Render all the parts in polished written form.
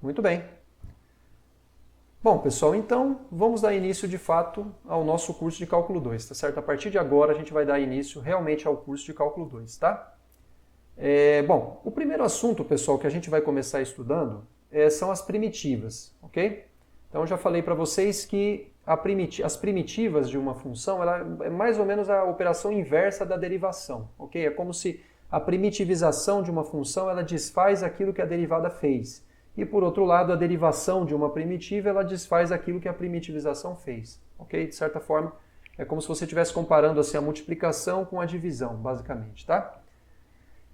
Muito bem. Bom, pessoal, então vamos dar início de fato ao nosso curso de Cálculo 2, tá certo? A partir de agora a gente vai dar início realmente ao curso de Cálculo 2, tá? Bom, o primeiro assunto, pessoal, que a gente vai começar estudando são as primitivas, ok? Então eu já falei para vocês que as primitivas de uma função ela é mais ou menos a operação inversa da derivação, ok? É como se a primitivização de uma função ela desfaz aquilo que a derivada fez. E por outro lado, a derivação de uma primitiva ela desfaz aquilo que a primitivização fez, ok? De certa forma, é como se você estivesse comparando assim, a multiplicação com a divisão, basicamente, tá?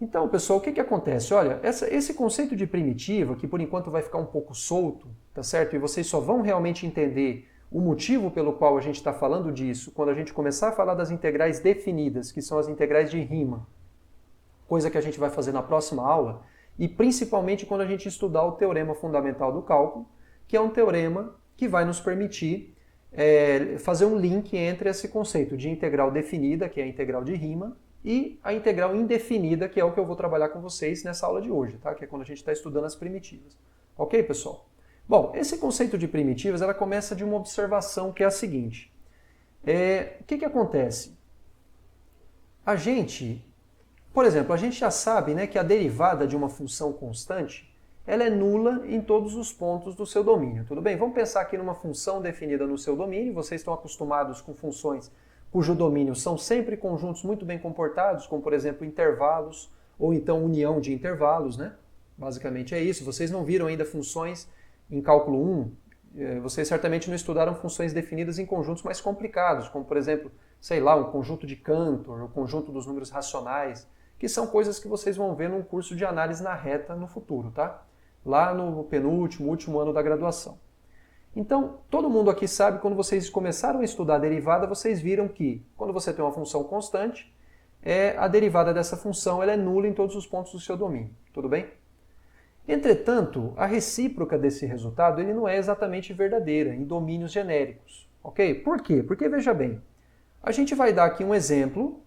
Então, pessoal, o que acontece? Olha, esse conceito de primitiva, que por enquanto vai ficar um pouco solto, tá certo? E vocês só vão realmente entender o motivo pelo qual a gente está falando disso quando a gente começar a falar das integrais definidas, que são as integrais de Riemann, coisa que a gente vai fazer na próxima aula, e principalmente quando a gente estudar o teorema fundamental do cálculo, que é um teorema que vai nos permitir fazer um link entre esse conceito de integral definida, que é a integral de Riemann, e a integral indefinida, que é o que eu vou trabalhar com vocês nessa aula de hoje, tá? Que é quando a gente está estudando as primitivas. Ok, pessoal? Bom, esse conceito de primitivas ela começa de uma observação que é a seguinte. O que acontece? Por exemplo, a gente já sabe, né, que a derivada de uma função constante ela é nula em todos os pontos do seu domínio. Tudo bem? Vamos pensar aqui numa função definida no seu domínio. Vocês estão acostumados com funções cujo domínio são sempre conjuntos muito bem comportados, como por exemplo intervalos ou então união de intervalos, né? Basicamente é isso. Vocês não viram ainda funções em cálculo 1, vocês certamente não estudaram funções definidas em conjuntos mais complicados, como por exemplo, sei lá, um conjunto de Cantor, o conjunto dos números racionais, que são coisas que vocês vão ver num curso de análise na reta no futuro, tá? Lá no penúltimo, último ano da graduação. Então, todo mundo aqui sabe, quando vocês começaram a estudar a derivada, vocês viram que, quando você tem uma função constante, a derivada dessa função ela é nula em todos os pontos do seu domínio. Tudo bem? Entretanto, a recíproca desse resultado ele não é exatamente verdadeira em domínios genéricos. Ok? Por quê? Porque, veja bem, a gente vai dar aqui um exemplo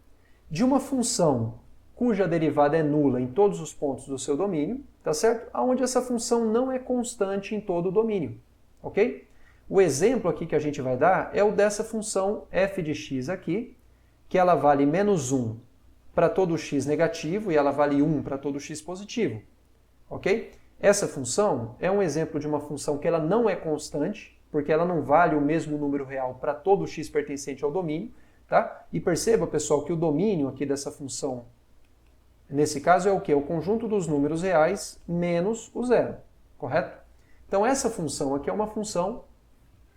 de uma função cuja derivada é nula em todos os pontos do seu domínio, tá certo? Onde essa função não é constante em todo o domínio. Ok? O exemplo aqui que a gente vai dar é o dessa função f de x aqui, que ela vale menos 1 para todo x negativo e ela vale 1 para todo x positivo. Ok? Essa função é um exemplo de uma função que ela não é constante, porque ela não vale o mesmo número real para todo x pertencente ao domínio. Tá? E perceba, pessoal, que o domínio aqui dessa função, nesse caso, é o quê? O conjunto dos números reais menos o zero. Correto? Então essa função aqui é uma função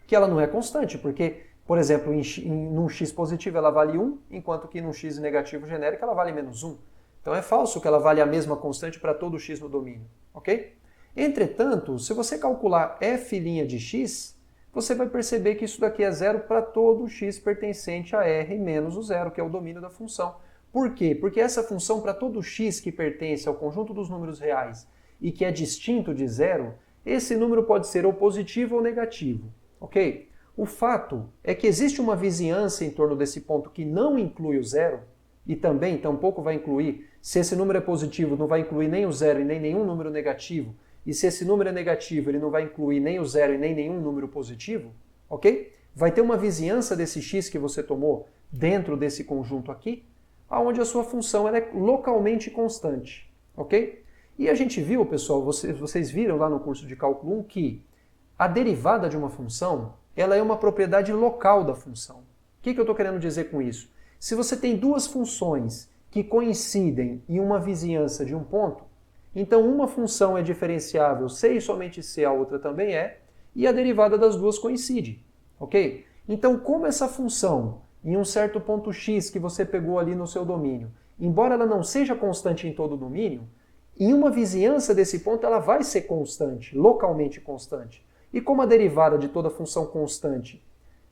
que ela não é constante, porque, por exemplo, num x positivo ela vale 1, enquanto que num x negativo genérico ela vale menos 1. Então é falso que ela vale a mesma constante para todo x no domínio, ok? Entretanto, se você calcular f' de x, você vai perceber que isso daqui é zero para todo x pertencente a r menos o zero, que é o domínio da função. Por quê? Porque essa função, para todo x que pertence ao conjunto dos números reais e que é distinto de zero, esse número pode ser ou positivo ou negativo, ok? O fato é que existe uma vizinhança em torno desse ponto que não inclui o zero, e também, tampouco vai incluir, se esse número é positivo, não vai incluir nem o zero e nem nenhum número negativo, e se esse número é negativo, ele não vai incluir nem o zero e nem nenhum número positivo, ok? Vai ter uma vizinhança desse x que você tomou dentro desse conjunto aqui, onde a sua função ela é localmente constante, ok? E a gente viu, pessoal, vocês viram lá no curso de cálculo 1 que a derivada de uma função ela é uma propriedade local da função. O que eu estou querendo dizer com isso? Se você tem duas funções que coincidem em uma vizinhança de um ponto, então uma função é diferenciável se e somente se a outra também é, e a derivada das duas coincide, ok? Então, como essa função, em um certo ponto x que você pegou ali no seu domínio, embora ela não seja constante em todo o domínio, em uma vizinhança desse ponto ela vai ser constante, localmente constante. E como a derivada de toda função constante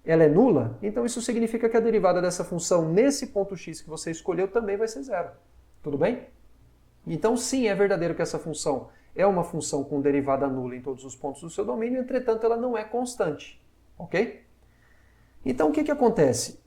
ela é nula, então isso significa que a derivada dessa função nesse ponto x que você escolheu também vai ser zero. Tudo bem? Então sim, é verdadeiro que essa função é uma função com derivada nula em todos os pontos do seu domínio, entretanto ela não é constante. Ok? Então o que acontece?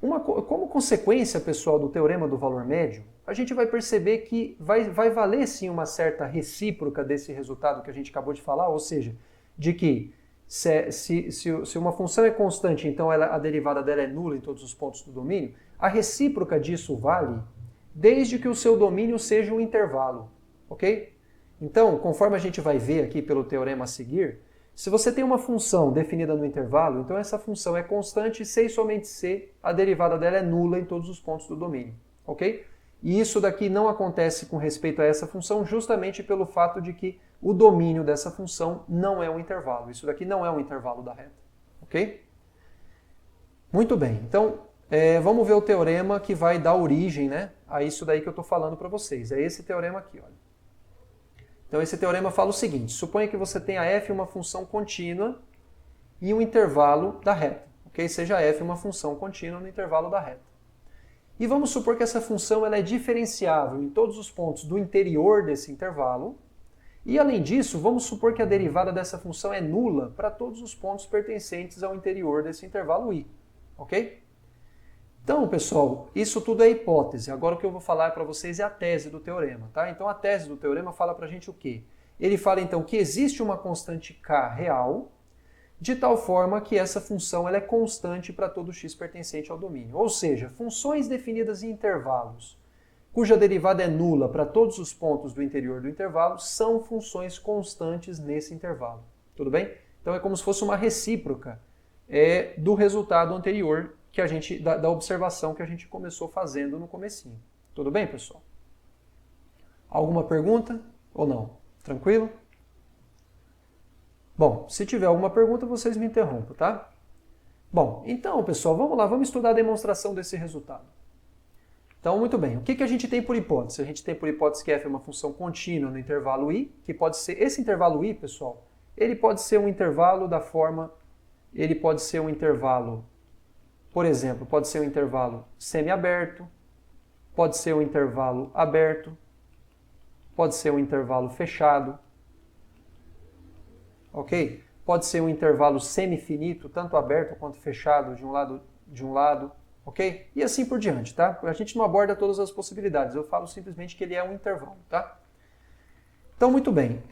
Como consequência, pessoal, do teorema do valor médio, a gente vai perceber que vai valer sim uma certa recíproca desse resultado que a gente acabou de falar, ou seja, de que se uma função é constante, então a derivada dela é nula em todos os pontos do domínio, a recíproca disso vale desde que o seu domínio seja um intervalo, ok? Então, conforme a gente vai ver aqui pelo teorema a seguir, se você tem uma função definida no intervalo, então essa função é constante se e somente se a derivada dela é nula em todos os pontos do domínio, ok? E isso daqui não acontece com respeito a essa função justamente pelo fato de que o domínio dessa função não é um intervalo. Isso daqui não é um intervalo da reta, ok? Muito bem, então vamos ver o teorema que vai dar origem, né, a isso daí que eu estou falando para vocês. É esse teorema aqui, olha. Então esse teorema fala o seguinte: suponha que você tenha f uma função contínua e um intervalo da reta, ok? Seja f uma função contínua no intervalo da reta. E vamos supor que essa função ela é diferenciável em todos os pontos do interior desse intervalo. E além disso, vamos supor que a derivada dessa função é nula para todos os pontos pertencentes ao interior desse intervalo i, ok? Então, pessoal, isso tudo é hipótese. Agora o que eu vou falar para vocês é a tese do teorema, tá? Então a tese do teorema fala para a gente o quê? Ele fala então que existe uma constante k real, de tal forma que essa função ela é constante para todo x pertencente ao domínio. Ou seja, funções definidas em intervalos, cuja derivada é nula para todos os pontos do interior do intervalo, são funções constantes nesse intervalo. Tudo bem? Então é como se fosse uma recíproca do resultado anterior que a gente, da observação que a gente começou fazendo no comecinho. Tudo bem, pessoal? Alguma pergunta ou não? Tranquilo? Bom, se tiver alguma pergunta, vocês me interrompam, tá? Bom, então, pessoal, vamos lá, vamos estudar a demonstração desse resultado. Então, muito bem, o que a gente tem por hipótese? A gente tem por hipótese que f é uma função contínua no intervalo i, que pode ser, esse intervalo i, pessoal, ele pode ser um intervalo da forma, ele pode ser um intervalo, por exemplo, pode ser um intervalo semiaberto, pode ser um intervalo aberto, pode ser um intervalo fechado, ok? Pode ser um intervalo semifinito, tanto aberto quanto fechado de um lado, ok? E assim por diante, tá? A gente não aborda todas as possibilidades, eu falo simplesmente que ele é um intervalo, tá? Então, muito bem,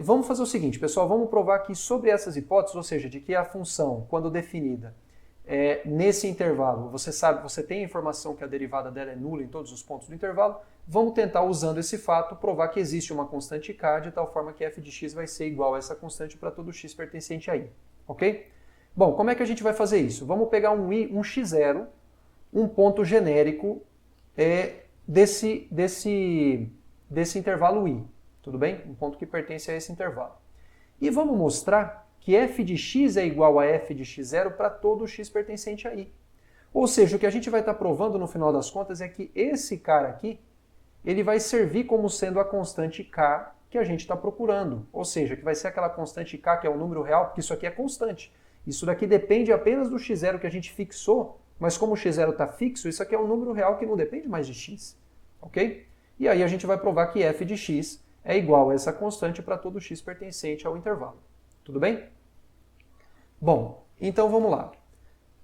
vamos fazer o seguinte, pessoal, vamos provar que sobre essas hipóteses, ou seja, de que a função, quando definida, nesse intervalo, você tem a informação que a derivada dela é nula em todos os pontos do intervalo, vamos tentar, usando esse fato, provar que existe uma constante k, de tal forma que f de x vai ser igual a essa constante para todo x pertencente a i, ok? Bom, como é que a gente vai fazer isso? Vamos pegar um x0, um ponto genérico desse intervalo i, tudo bem? Um ponto que pertence a esse intervalo. E vamos mostrar que f de x é igual a f de x0 para todo x pertencente a i. Ou seja, o que a gente vai estar provando no final das contas é que esse cara aqui, ele vai servir como sendo a constante k que a gente está procurando. Ou seja, que vai ser aquela constante k que é o número real, porque isso aqui é constante. Isso daqui depende apenas do x0 que a gente fixou, mas como o x0 está fixo, isso aqui é um número real que não depende mais de x. Ok? E aí a gente vai provar que f de x é igual a essa constante para todo x pertencente ao intervalo. Tudo bem? Bom, então vamos lá.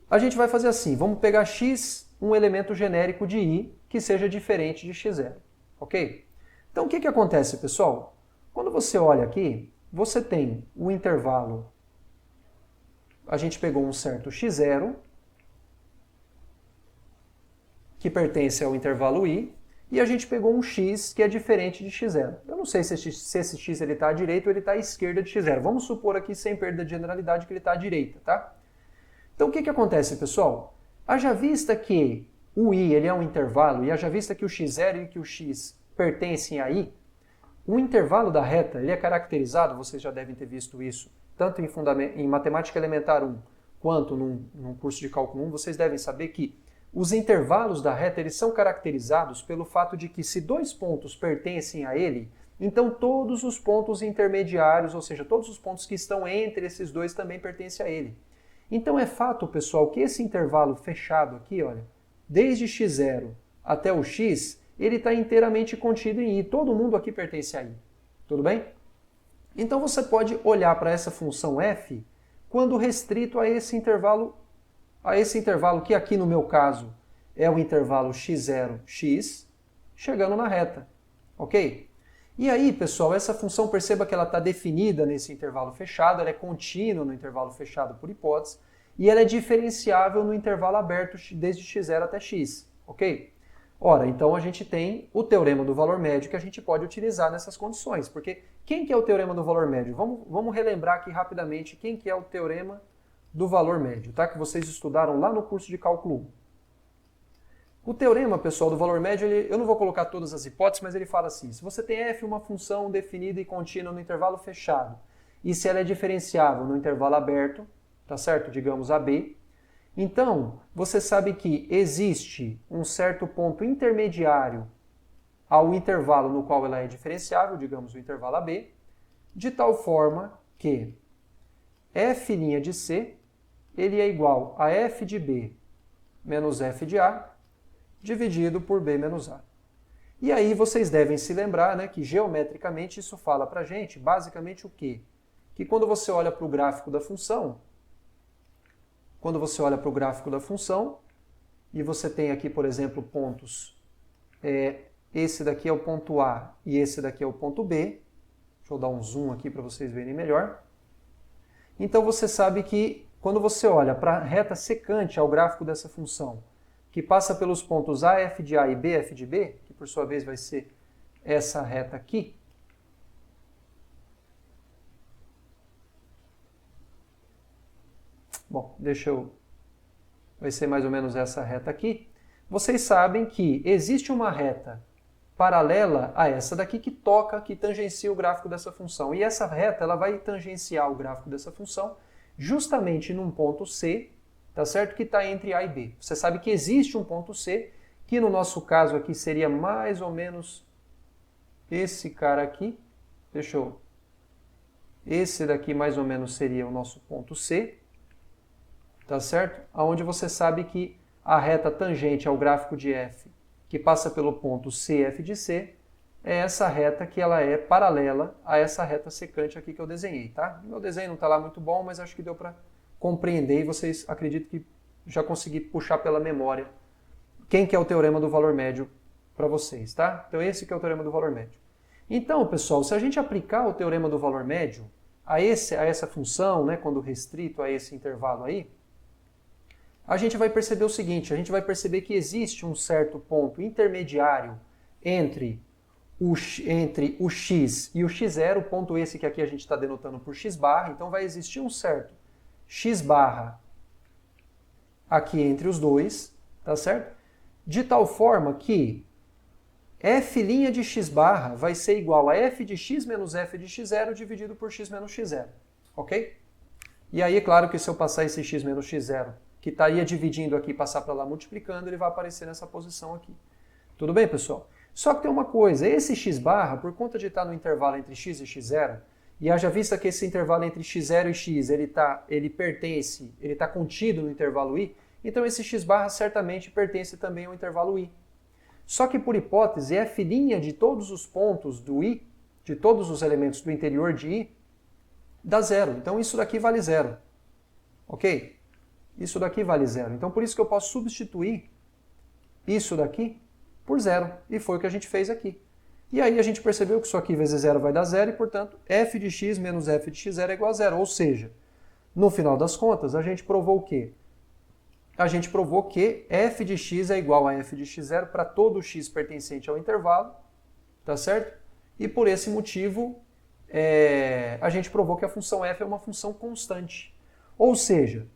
A gente vai fazer assim, vamos pegar x, um elemento genérico de i, que seja diferente de x0, ok? Então o que acontece, pessoal? Quando você olha aqui, você tem o intervalo, a gente pegou um certo x0, que pertence ao intervalo i, e a gente pegou um x que é diferente de x0. Eu não sei se esse x está à direita ou ele está à esquerda de x0. Vamos supor aqui, sem perda de generalidade, que ele está à direita, tá? Então o que acontece, pessoal? Haja vista que o i ele é um intervalo, e haja vista que o x0 e que o x pertencem a i, o intervalo da reta ele é caracterizado, vocês já devem ter visto isso, tanto em Matemática Elementar 1 quanto num curso de Cálculo 1, vocês devem saber que os intervalos da reta eles são caracterizados pelo fato de que se dois pontos pertencem a ele, então todos os pontos intermediários, ou seja, todos os pontos que estão entre esses dois também pertencem a ele. Então é fato, pessoal, que esse intervalo fechado aqui, olha, desde x0 até o x, ele está inteiramente contido em i. Todo mundo aqui pertence a i. Tudo bem? Então você pode olhar para essa função f quando restrito a esse intervalo a esse intervalo, que aqui no meu caso é o intervalo x0, x, chegando na reta, ok? E aí, pessoal, essa função, perceba que ela está definida nesse intervalo fechado, ela é contínua no intervalo fechado por hipótese, e ela é diferenciável no intervalo aberto desde x0 até x, ok? Ora, então a gente tem o teorema do valor médio que a gente pode utilizar nessas condições, porque quem que é o teorema do valor médio? Vamos relembrar aqui rapidamente quem que é o teorema do valor médio, tá? Que vocês estudaram lá no curso de cálculo 1. O teorema, pessoal, do valor médio, eu não vou colocar todas as hipóteses, mas ele fala assim, se você tem f uma função definida e contínua no intervalo fechado, e se ela é diferenciável no intervalo aberto, tá certo? Digamos AB, então você sabe que existe um certo ponto intermediário ao intervalo no qual ela é diferenciável, digamos o intervalo AB, de tal forma que f' de C ele é igual a f de B menos f de A dividido por B menos A. E aí vocês devem se lembrar, né, que geometricamente isso fala pra gente basicamente o quê? Que quando você olha para o gráfico da função, e você tem aqui, por exemplo, pontos, esse daqui é o ponto A e esse daqui é o ponto B, deixa eu dar um zoom aqui para vocês verem melhor. Então você sabe que quando você olha para a reta secante ao gráfico dessa função, que passa pelos pontos A, f de A e B, f de B, que por sua vez vai ser essa reta aqui, bom, vai ser mais ou menos essa reta aqui. Vocês sabem que existe uma reta paralela a essa daqui que tangencia o gráfico dessa função. E essa reta ela vai tangenciar o gráfico dessa função justamente num ponto C, tá certo? Que está entre A e B. Você sabe que existe um ponto C, que no nosso caso aqui seria mais ou menos esse cara aqui. Esse daqui mais ou menos seria o nosso ponto C, tá certo? Onde você sabe que a reta tangente ao gráfico de f, que passa pelo ponto CF de C, é essa reta que ela é paralela a essa reta secante aqui que eu desenhei, tá? Meu desenho não está lá muito bom, mas acho que deu para compreender e vocês acredito que já consegui puxar pela memória quem que é o teorema do valor médio para vocês, tá? Então esse que é o teorema do valor médio. Então, pessoal, se a gente aplicar o teorema do valor médio a essa função, né, quando restrito a esse intervalo aí, a gente vai perceber o seguinte, a gente vai perceber que existe um certo ponto intermediário entre o x e o x0, ponto esse que aqui a gente está denotando por x barra, então vai existir um certo x barra aqui entre os dois, tá certo? De tal forma que f' de x barra vai ser igual a f de x menos f de x0 dividido por x menos x0, ok? E aí é claro que se eu passar esse x menos x0, que estaria dividindo aqui e passar para lá multiplicando, ele vai aparecer nessa posição aqui. Tudo bem, pessoal? Só que tem uma coisa, esse x barra, por conta de estar no intervalo entre x e x0, e haja vista que esse intervalo entre x0 e x, ele está contido no intervalo i, então esse x barra certamente pertence também ao intervalo i. Só que por hipótese, f' de todos os pontos do i, de todos os elementos do interior de i, dá zero. Então isso daqui vale zero. Ok? Isso daqui vale zero. Então por isso que eu posso substituir isso daqui por zero. E foi o que a gente fez aqui. E aí a gente percebeu que isso aqui vezes zero vai dar zero e, portanto, f de x menos f de x0 é igual a zero. Ou seja, no final das contas, a gente provou o quê? A gente provou que f de x é igual a f de x0 para todo x pertencente ao intervalo, tá certo? E por esse motivo, a gente provou que a função f é uma função constante. Ou seja,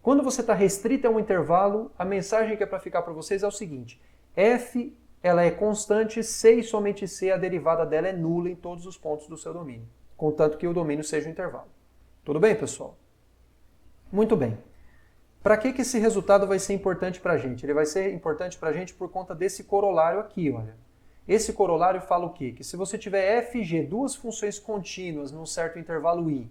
quando você está restrito a um intervalo, a mensagem que é para ficar para vocês é o seguinte, f ela é constante se e somente se a derivada dela é nula em todos os pontos do seu domínio, contanto que o domínio seja um intervalo. Tudo bem, pessoal? Muito bem. Para que esse resultado vai ser importante para a gente? Ele vai ser importante para a gente por conta desse corolário aqui, olha. Esse corolário fala o quê? Que se você tiver f e g, duas funções contínuas num certo intervalo i,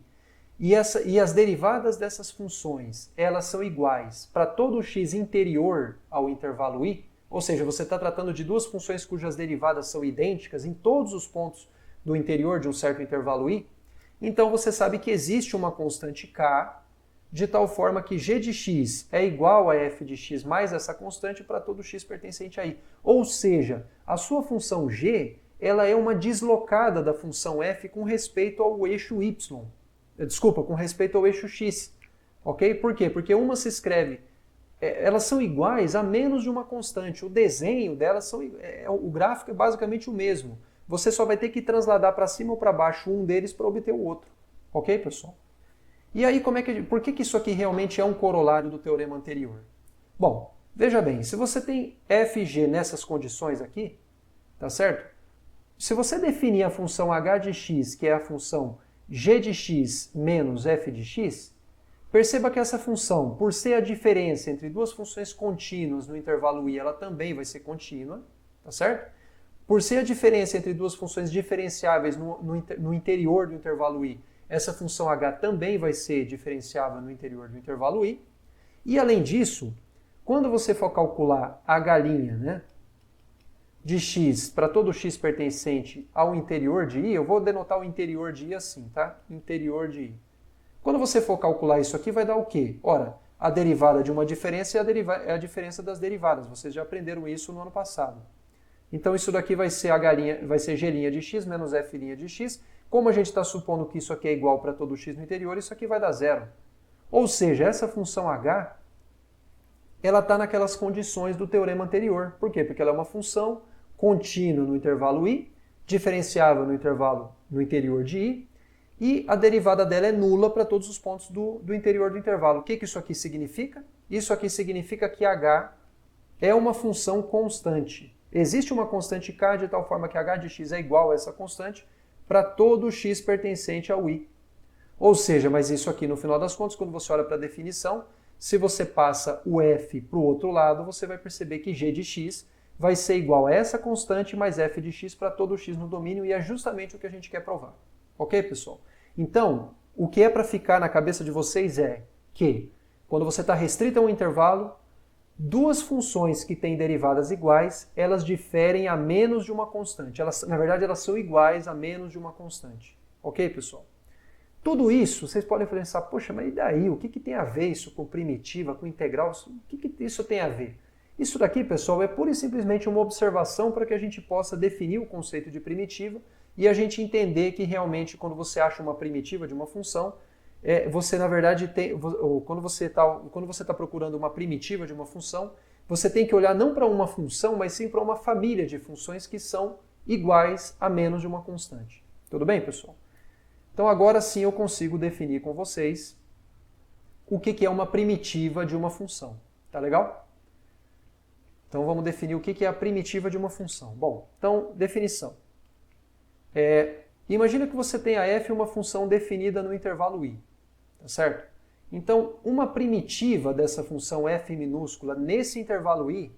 e as derivadas dessas funções, elas são iguais para todo x interior ao intervalo i, ou seja, você está tratando de duas funções cujas derivadas são idênticas em todos os pontos do interior de um certo intervalo i, então você sabe que existe uma constante k de tal forma que g de x é igual a f de x mais essa constante para todo x pertencente a i. Ou seja, a sua função g ela é uma deslocada da função f com respeito ao eixo y. Desculpa, com respeito ao eixo x. Ok? Por quê? Porque uma se escreve, elas são iguais a menos de uma constante. O desenho delas o gráfico é basicamente o mesmo. Você só vai ter que transladar para cima ou para baixo um deles para obter o outro. Ok, pessoal? E aí, por que isso aqui realmente é um corolário do teorema anterior? Bom, veja bem, se você tem f e g nessas condições aqui, tá certo? Se você definir a função h de x, que é a função g de x menos f de x, perceba que essa função, por ser a diferença entre duas funções contínuas no intervalo i, ela também vai ser contínua, tá certo? Por ser a diferença entre duas funções diferenciáveis no interior do intervalo i, essa função h também vai ser diferenciável no interior do intervalo i. E além disso, quando você for calcular a galinha, né, de x para todo x pertencente ao interior de i, eu vou denotar o interior de i assim, tá? Interior de i. Quando você for calcular isso aqui, vai dar o quê? Ora, a derivada de uma diferença é a diferença das derivadas. Vocês já aprenderam isso no ano passado. Então isso daqui vai ser g' de x menos f' de x. Como a gente está supondo que isso aqui é igual para todo x no interior, isso aqui vai dar zero. Ou seja, essa função h, ela está naquelas condições do teorema anterior. Por quê? Porque ela é uma função contínua no intervalo i, diferenciável no interior de i, e a derivada dela é nula para todos os pontos do interior do intervalo. O que isso aqui significa? Isso aqui significa que h é uma função constante. Existe uma constante k de tal forma que h de x é igual a essa constante para todo x pertencente ao i. Ou seja, mas isso aqui no final das contas, quando você olha para a definição, se você passa o f para o outro lado, você vai perceber que g de x vai ser igual a essa constante mais f de x para todo x no domínio, e é justamente o que a gente quer provar. Ok, pessoal? Então, o que é para ficar na cabeça de vocês é que, quando você está restrito a um intervalo, duas funções que têm derivadas iguais, elas diferem a menos de uma constante. Na verdade, elas são iguais a menos de uma constante. Ok, pessoal? Tudo isso, vocês podem pensar, poxa, mas e daí? O que tem a ver isso com primitiva, com integral? O que isso tem a ver? Isso daqui, pessoal, é pura e simplesmente uma observação para que a gente possa definir o conceito de primitiva e a gente entender que realmente quando você acha uma primitiva de uma função, você na verdade quando você está procurando uma primitiva de uma função, você tem que olhar não para uma função, mas sim para uma família de funções que são iguais a menos de uma constante. Tudo bem, pessoal? Então agora sim eu consigo definir com vocês o que é uma primitiva de uma função. Tá legal? Então vamos definir o que é a primitiva de uma função. Bom, então, definição. Imagina que você tenha f uma função definida no intervalo i, tá certo? Então, uma primitiva dessa função f minúscula nesse intervalo i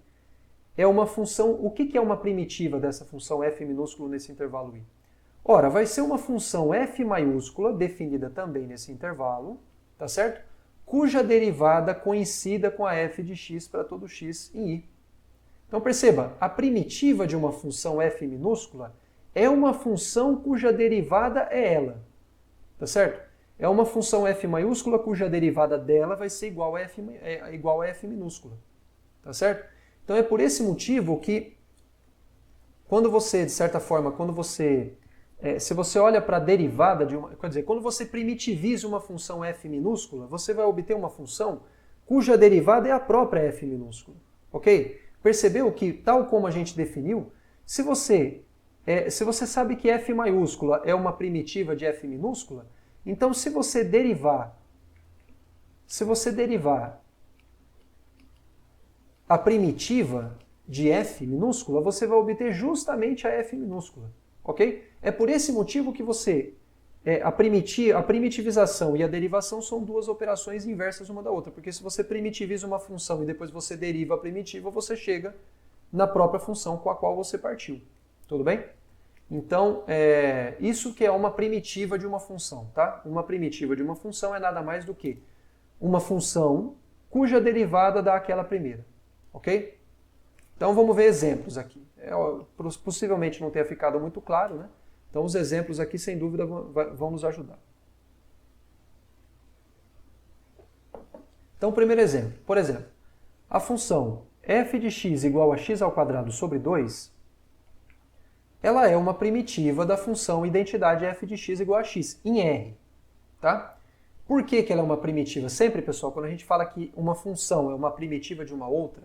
é uma função... O que é uma primitiva dessa função f minúscula nesse intervalo i? Ora, vai ser uma função f maiúscula definida também nesse intervalo, tá certo? Cuja derivada coincida com a f de x para todo x em i. Então perceba, a primitiva de uma função f minúscula é uma função cuja derivada é ela, tá certo? É uma função f maiúscula cuja derivada dela vai ser igual a f minúscula, tá certo? Então é por esse motivo que quando você, de certa forma, se você olha para a derivada de uma... Quer dizer, quando você primitiviza uma função f minúscula, você vai obter uma função cuja derivada é a própria f minúscula, ok? Percebeu que, tal como a gente definiu, se você sabe que f maiúscula é uma primitiva de f minúscula, então se você derivar a primitiva de f minúscula, você vai obter justamente a f minúscula, ok? É por esse motivo que a primitivização e a derivação são duas operações inversas uma da outra, porque se você primitiviza uma função e depois você deriva a primitiva, você chega na própria função com a qual você partiu. Tudo bem? Então, isso que é uma primitiva de uma função, tá? Uma primitiva de uma função é nada mais do que uma função cuja derivada dá aquela primeira, ok? Então vamos ver exemplos aqui. Possivelmente não tenha ficado muito claro, né? Então os exemplos aqui, sem dúvida, vão nos ajudar. Então, primeiro exemplo. Por exemplo, a função f de x igual a x ao quadrado sobre 2, ela é uma primitiva da função identidade f de x igual a x, em R. Tá? Por que ela é uma primitiva? Sempre, pessoal, quando a gente fala que uma função é uma primitiva de uma outra,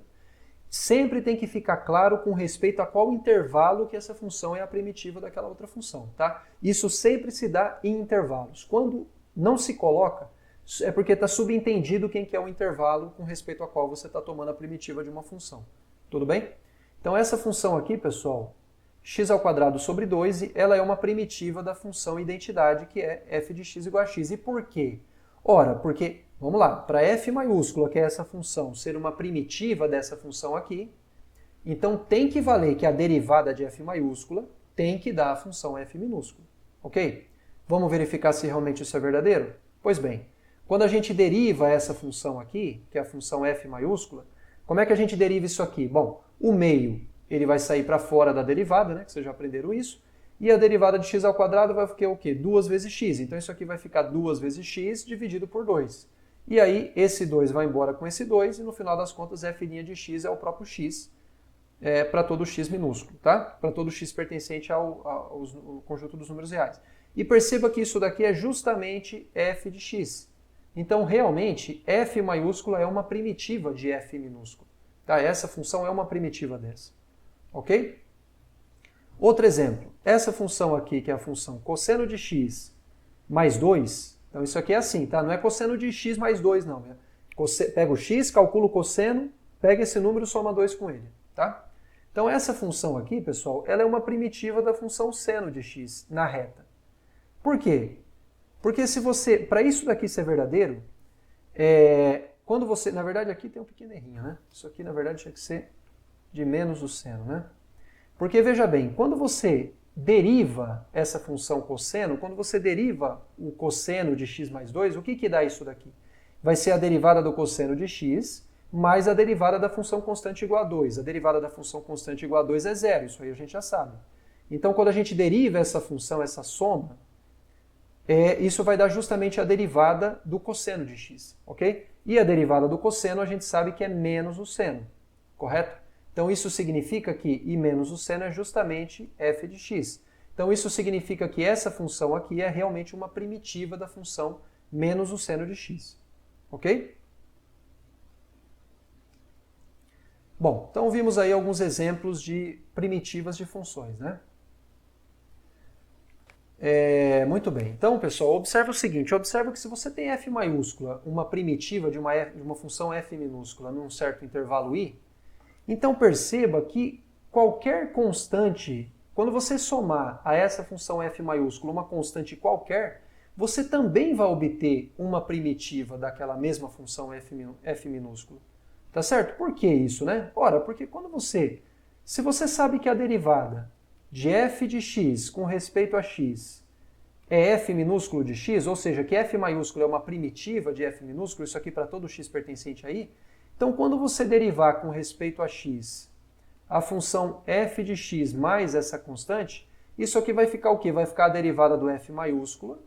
sempre tem que ficar claro com respeito a qual intervalo que essa função é a primitiva daquela outra função. Tá? Isso sempre se dá em intervalos. Quando não se coloca, é porque está subentendido quem que é o intervalo com respeito a qual você está tomando a primitiva de uma função. Tudo bem? Então essa função aqui, pessoal, x ao quadrado sobre 2, ela é uma primitiva da função identidade, que é f de x igual a x. E por quê? Ora, porque, vamos lá, para f maiúscula, que é essa função, ser uma primitiva dessa função aqui, então tem que valer que a derivada de f maiúscula tem que dar a função f minúscula. Ok? Vamos verificar se realmente isso é verdadeiro? Pois bem, quando a gente deriva essa função aqui, que é a função f maiúscula, como é que a gente deriva isso aqui? Bom, o meio ele vai sair para fora da derivada, né, que vocês já aprenderam isso, e a derivada de x ao quadrado vai ficar o quê? 2 vezes x. Então isso aqui vai ficar 2 vezes x dividido por 2. E aí esse 2 vai embora com esse 2, e no final das contas f' de x é o próprio x, para todo x minúsculo, tá? Para todo x pertencente ao conjunto dos números reais. E perceba que isso daqui é justamente f de x. Então, realmente, f maiúscula é uma primitiva de f minúsculo. Tá? Essa função é uma primitiva dessa. Ok? Outro exemplo. Essa função aqui, que é a função cosseno de x mais 2. Então, isso aqui é assim, tá? Não é cosseno de x mais 2, não. Pega o x, calcula o cosseno, pega esse número e soma 2 com ele. Tá? Então, essa função aqui, pessoal, ela é uma primitiva da função seno de x na reta. Por quê? Porque se você, para isso daqui ser verdadeiro, quando você, na verdade aqui tem um pequeno errinho, né? Isso aqui na verdade tinha que ser de menos o seno, né? Porque veja bem, quando você deriva essa função cosseno, quando você deriva o cosseno de x mais 2, o que que dá isso daqui? Vai ser a derivada do cosseno de x mais a derivada da função constante igual a 2. A derivada da função constante igual a 2 é zero, isso aí a gente já sabe. Então quando a gente deriva essa função, essa soma, isso vai dar justamente a derivada do cosseno de x, ok? E a derivada do cosseno a gente sabe que é menos o seno, correto? Então isso significa que i menos o seno é justamente f de x. Então isso significa que essa função aqui é realmente uma primitiva da função menos o seno de x, ok? Bom, então vimos aí alguns exemplos de primitivas de funções, né? Muito bem. Então, pessoal, observa o seguinte. Observa que se você tem f maiúscula, uma primitiva de uma função f minúscula num certo intervalo i, então perceba que qualquer constante, quando você somar a essa função f maiúscula uma constante qualquer, você também vai obter uma primitiva daquela mesma função f minúscula. Tá certo? Por que isso, né? Ora, porque se você sabe que a derivada de f de x com respeito a x é f minúsculo de x, ou seja, que f maiúsculo é uma primitiva de f minúsculo, isso aqui para todo x pertencente aí, então quando você derivar com respeito a x a função f de x mais essa constante, isso aqui vai ficar o quê? Vai ficar a derivada do f maiúscula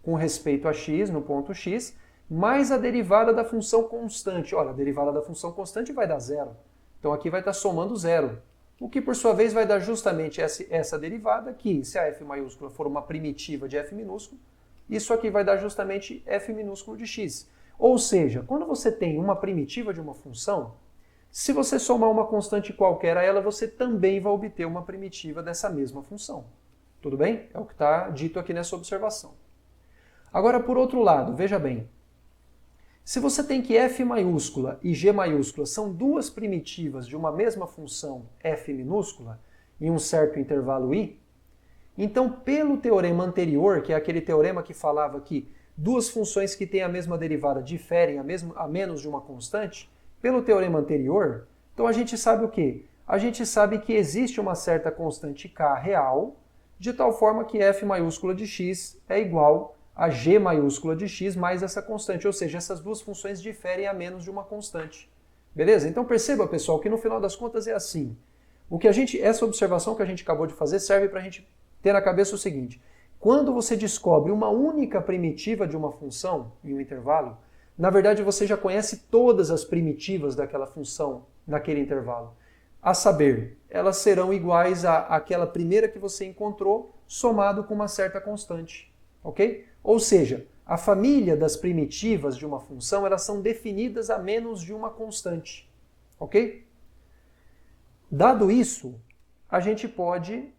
com respeito a x no ponto x, mais a derivada da função constante. Olha, a derivada da função constante vai dar zero. Então aqui vai estar somando zero. O que, por sua vez, vai dar justamente essa derivada, que se a f maiúscula for uma primitiva de f minúsculo, isso aqui vai dar justamente f minúsculo de x. Ou seja, quando você tem uma primitiva de uma função, se você somar uma constante qualquer a ela, você também vai obter uma primitiva dessa mesma função. Tudo bem? É o que está dito aqui nessa observação. Agora, por outro lado, veja bem. Se você tem que f maiúscula e g maiúscula são duas primitivas de uma mesma função f minúscula em um certo intervalo i, então pelo teorema anterior, que é aquele teorema que falava que duas funções que têm a mesma derivada diferem a menos de uma constante, pelo teorema anterior, então a gente sabe o quê? A gente sabe que existe uma certa constante k real, de tal forma que f maiúscula de x é igual a g maiúscula de x mais essa constante, ou seja, essas duas funções diferem a menos de uma constante. Beleza? Então perceba, pessoal, que no final das contas é assim. Essa observação que a gente acabou de fazer serve para a gente ter na cabeça o seguinte. Quando você descobre uma única primitiva de uma função em um intervalo, na verdade você já conhece todas as primitivas daquela função naquele intervalo. A saber, elas serão iguais àquela primeira que você encontrou, somado com uma certa constante. Ok? Ou seja, a família das primitivas de uma função, elas são definidas a menos de uma constante. Ok? Dado isso, a gente pode,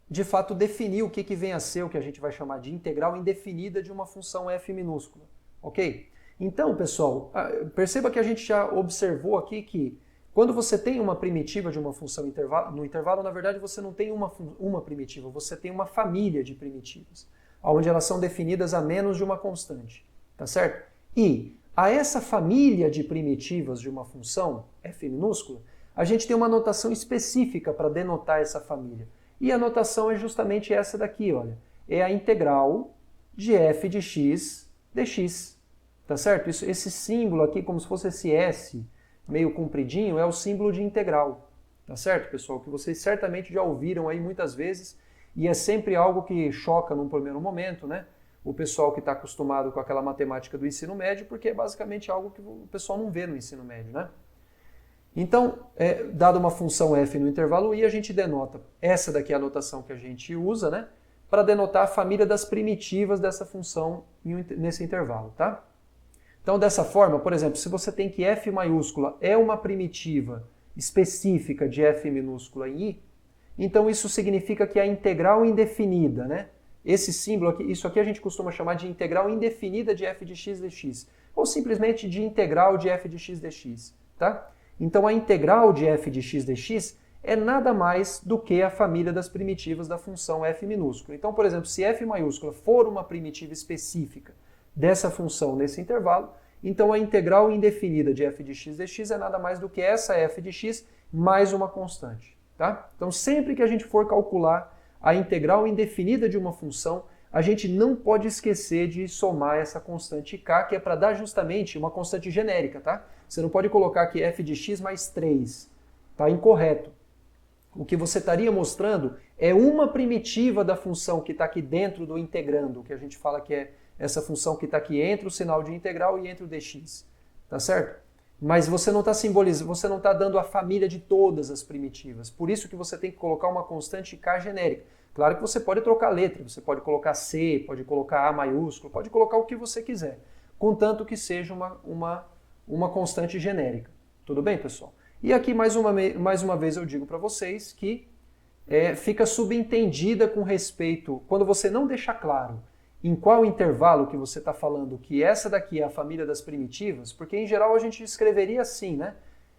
de fato, definir o que vem a ser o que a gente vai chamar de integral indefinida de uma função f minúscula. Ok? Então, pessoal, perceba que a gente já observou aqui que quando você tem uma primitiva de uma função no intervalo, na verdade você não tem uma primitiva, você tem uma família de primitivas, onde elas são definidas a menos de uma constante. Tá certo? E a essa família de primitivas de uma função, f minúscula, a gente tem uma notação específica para denotar essa família. E a notação é justamente essa daqui, olha. É a integral de f de x dx. Tá certo? Esse símbolo aqui, como se fosse esse S meio compridinho, é o símbolo de integral. Tá certo, pessoal? Que vocês certamente já ouviram aí muitas vezes, e é sempre algo que choca num primeiro momento, né? O pessoal que está acostumado com aquela matemática do ensino médio, porque é basicamente algo que o pessoal não vê no ensino médio, né? Então, dada uma função f no intervalo i, a gente denota, essa daqui é a notação que a gente usa, né? Para denotar a família das primitivas dessa função nesse intervalo, tá? Então, dessa forma, por exemplo, se você tem que f maiúscula é uma primitiva específica de f minúscula em i, então isso significa que a integral indefinida, né? Esse símbolo aqui, isso aqui a gente costuma chamar de integral indefinida de f de x dx, ou simplesmente de integral de f de x dx, tá? Então a integral de f de x dx é nada mais do que a família das primitivas da função f minúscula. Então, por exemplo, se f maiúscula for uma primitiva específica dessa função nesse intervalo, então a integral indefinida de f de x dx é nada mais do que essa f de x mais uma constante. Tá? Então sempre que a gente for calcular a integral indefinida de uma função, a gente não pode esquecer de somar essa constante k, que é para dar justamente uma constante genérica. Tá? Você não pode colocar aqui f de x mais 3. Tá incorreto. O que você estaria mostrando é uma primitiva da função que está aqui dentro do integrando, que a gente fala que é essa função que está aqui entre o sinal de integral e entre o dx, tá certo? Mas você não está simbolizando, você não está dando a família de todas as primitivas. Por isso que você tem que colocar uma constante k genérica. Claro que você pode trocar letra, você pode colocar c, pode colocar a maiúsculo, pode colocar o que você quiser, contanto que seja uma constante genérica. Tudo bem, pessoal? E aqui mais uma vez eu digo para vocês que fica subentendida com respeito, quando você não deixa claro em qual intervalo que você está falando que essa daqui é a família das primitivas, porque em geral a gente escreveria assim, né?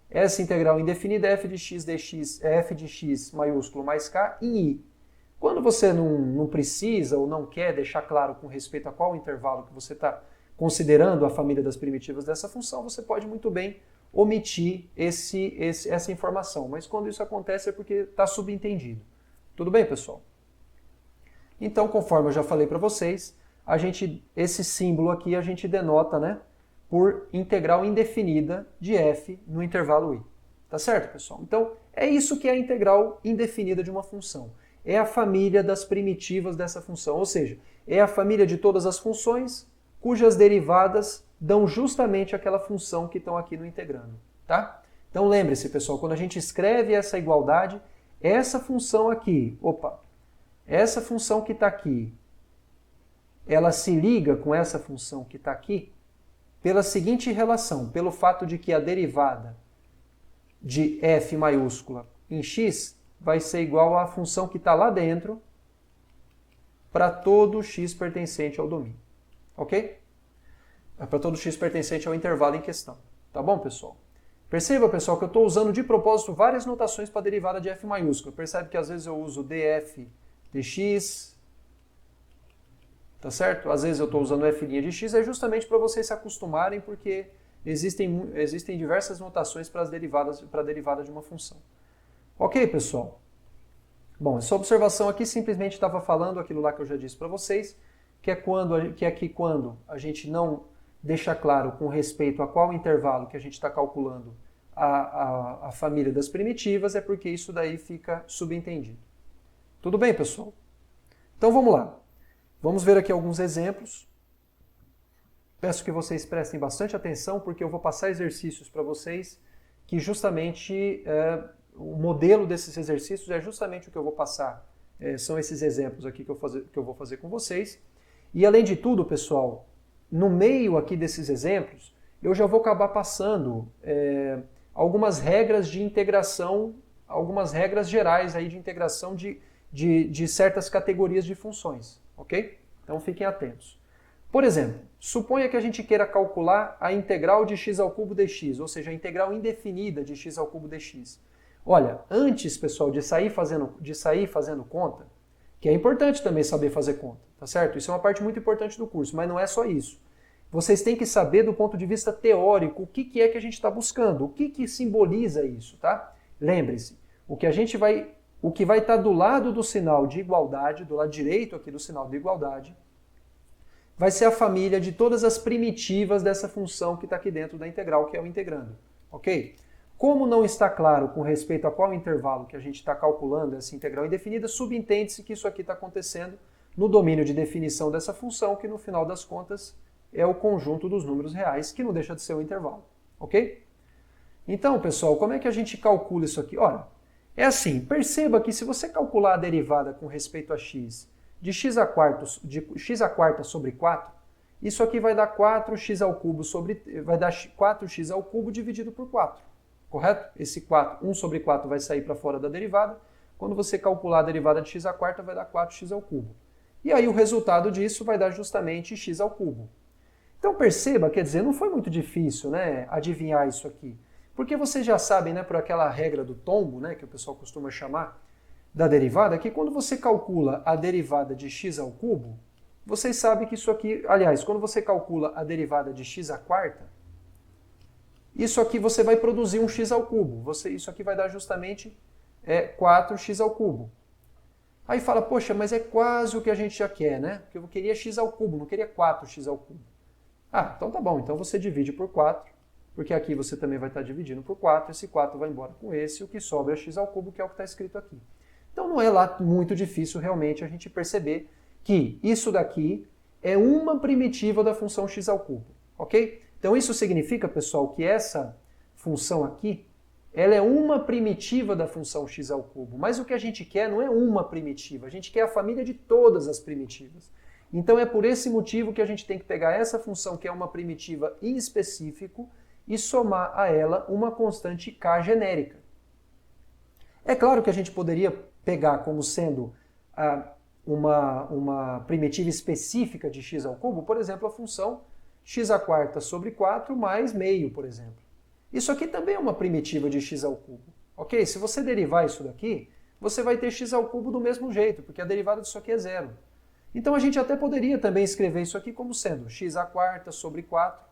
Essa integral indefinida é f de x dx, é f de x maiúsculo mais k em i. Quando você não precisa ou não quer deixar claro com respeito a qual intervalo que você está considerando a família das primitivas dessa função, você pode muito bem omitir essa informação. Mas quando isso acontece é porque está subentendido. Tudo bem, pessoal? Então, conforme eu já falei para vocês, esse símbolo aqui a gente denota, né, por integral indefinida de f no intervalo i. Tá certo, pessoal? Então, é isso que é a integral indefinida de uma função. É a família das primitivas dessa função, ou seja, é a família de todas as funções cujas derivadas dão justamente aquela função que estão aqui no integrando. Tá? Então, lembre-se, pessoal, quando a gente escreve essa igualdade, essa função aqui, essa função que está aqui, ela se liga com essa função que está aqui pela seguinte relação, pelo fato de que a derivada de f maiúscula em x vai ser igual à função que está lá dentro para todo x pertencente ao domínio. Ok? Para todo x pertencente ao intervalo em questão. Tá bom, pessoal? Perceba, pessoal, que eu estou usando de propósito várias notações para a derivada de f maiúscula. Percebe que às vezes eu uso df dx, tá certo? Às vezes eu estou usando f' de x, é justamente para vocês se acostumarem, porque existem diversas notações para a derivada de uma função. Ok, pessoal? Bom, essa observação aqui simplesmente estava falando aquilo lá que eu já disse para vocês, que é que quando a gente não deixa claro com respeito a qual intervalo que a gente está calculando a família das primitivas, é porque isso daí fica subentendido. Tudo bem, pessoal? Então vamos lá. Vamos ver aqui alguns exemplos Peço que vocês prestem bastante atenção, porque eu vou passar exercícios para vocês que justamente o modelo desses exercícios é justamente o que eu vou passar. São esses exemplos aqui que eu vou fazer com vocês. E além de tudo, pessoal, no meio aqui desses exemplos, eu já vou acabar passando algumas regras de integração, algumas regras gerais aí de integração de certas categorias de funções, ok? Então fiquem atentos. Por exemplo, suponha que a gente queira calcular a integral de x ao cubo dx, ou seja, a integral indefinida de x ao cubo dx. Olha, antes, pessoal, de sair fazendo conta, que é importante também saber fazer conta, tá certo? Isso é uma parte muito importante do curso, mas não é só isso. Vocês têm que saber do ponto de vista teórico o que é que a gente está buscando, o que simboliza isso, tá? Lembre-se, o que vai estar do lado do sinal de igualdade, do lado direito aqui do sinal de igualdade, vai ser a família de todas as primitivas dessa função que está aqui dentro da integral, que é o integrando, ok? Como não está claro com respeito a qual intervalo que a gente está calculando essa integral indefinida, subentende-se que isso aqui está acontecendo no domínio de definição dessa função, que no final das contas é o conjunto dos números reais, que não deixa de ser o intervalo, ok? Então, pessoal, como é que a gente calcula isso aqui? Olha, é assim, perceba que se você calcular a derivada com respeito a x de x a quarta sobre 4, isso aqui vai dar 4x ao cubo vai dar 4x ao cubo dividido por 4, correto? Esse 4, 1 sobre 4 vai sair para fora da derivada. Quando você calcular a derivada de x a quarta, vai dar 4x ao cubo. E aí o resultado disso vai dar justamente x ao cubo. Então perceba, quer dizer, não foi muito difícil, né, adivinhar isso aqui. Porque vocês já sabem, né, por aquela regra do tombo, né, que o pessoal costuma chamar, da derivada, que quando você calcula a derivada de x ao cubo, vocês sabem que isso aqui, aliás, quando você calcula a derivada de x à quarta, isso aqui você vai produzir um x ao cubo. Isso aqui vai dar justamente 4x ao cubo. Aí fala, poxa, mas é quase o que a gente já quer, né? Porque eu queria x ao cubo, não queria 4x ao cubo. Ah, então tá bom, então você divide por 4, porque aqui você também vai estar dividindo por 4, esse 4 vai embora com esse, o que sobra é x ao cubo, que é o que está escrito aqui. Então não é lá muito difícil realmente a gente perceber que isso daqui é uma primitiva da função x ao cubo, ok? Então isso significa, pessoal, que essa função aqui, ela é uma primitiva da função x ao cubo, mas o que a gente quer não é uma primitiva, a gente quer a família de todas as primitivas. Então é por esse motivo que a gente tem que pegar essa função, que é uma primitiva em específico, e somar a ela uma constante k genérica. É claro que a gente poderia pegar como sendo uma primitiva específica de x ao cubo, por exemplo, a função x à quarta sobre 4 mais meio, por exemplo. Isso aqui também é uma primitiva de x ao cubo. Ok? Se você derivar isso daqui, você vai ter x ao cubo do mesmo jeito, porque a derivada disso aqui é zero. Então a gente até poderia também escrever isso aqui como sendo x à quarta sobre 4